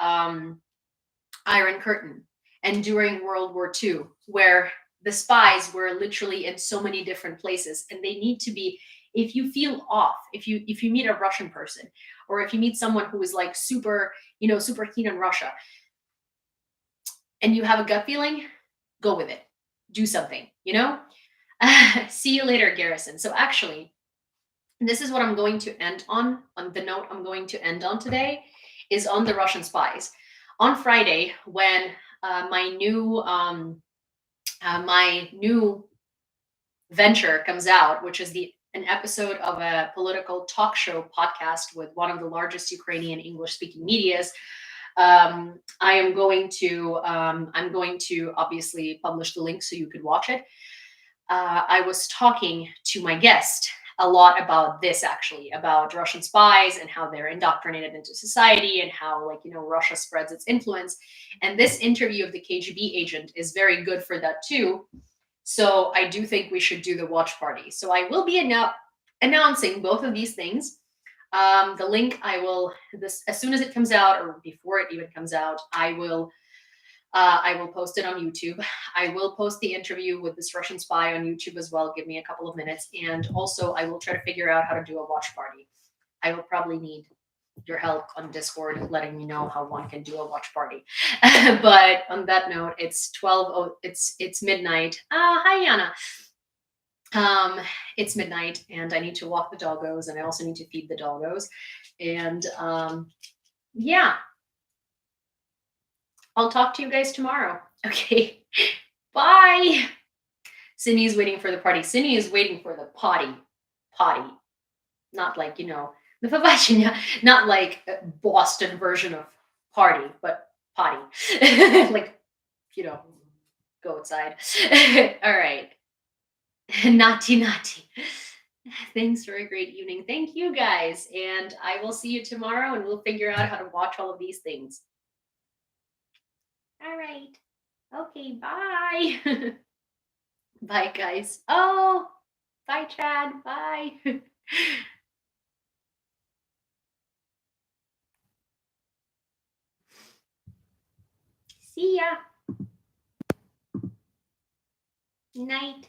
Iron Curtain and during World War II, where the spies were literally in so many different places, and they need to be. If you feel off, if you meet a Russian person, or if you meet someone who is like super keen on Russia, and you have a gut feeling, go with it. Do something, See you later, Garrison. So actually, this is what I'm going to end on the note I'm going to end on today. is on the Russian spies. On Friday, when my new venture comes out, which is an episode of a political talk show podcast with one of the largest Ukrainian English speaking medias. I'm going to obviously publish the link so you could watch it. I was talking to my guest a lot about this, actually, about Russian spies and how they're indoctrinated into society and how, like, Russia spreads its influence. And this interview of the KGB agent is very good for that too. So I do think we should do the watch party. So I will be announcing both of these things. The link as soon as it comes out, or before it even comes out, I will post it on YouTube. I will post the interview with this Russian spy on YouTube as well. Give me a couple of minutes. And also I will try to figure out how to do a watch party. I will probably need your help on Discord, letting me know how one can do a watch party. But on that note, it's it's midnight. Hi, Yana. It's midnight and I need to walk the doggos, and I also need to feed the doggos. And yeah, I'll talk to you guys tomorrow. Okay. Bye. Sydney's waiting for the party. Sydney is waiting for the potty. Potty. Not like, the побачення, not like a Boston version of party, but potty. Like, go outside. All right. Naughty. Thanks for a great evening. Thank you guys. And I will see you tomorrow and we'll figure out how to watch all of these things. All right. Okay, bye. Bye, guys. Oh, bye, Chad. Bye. See ya. Night.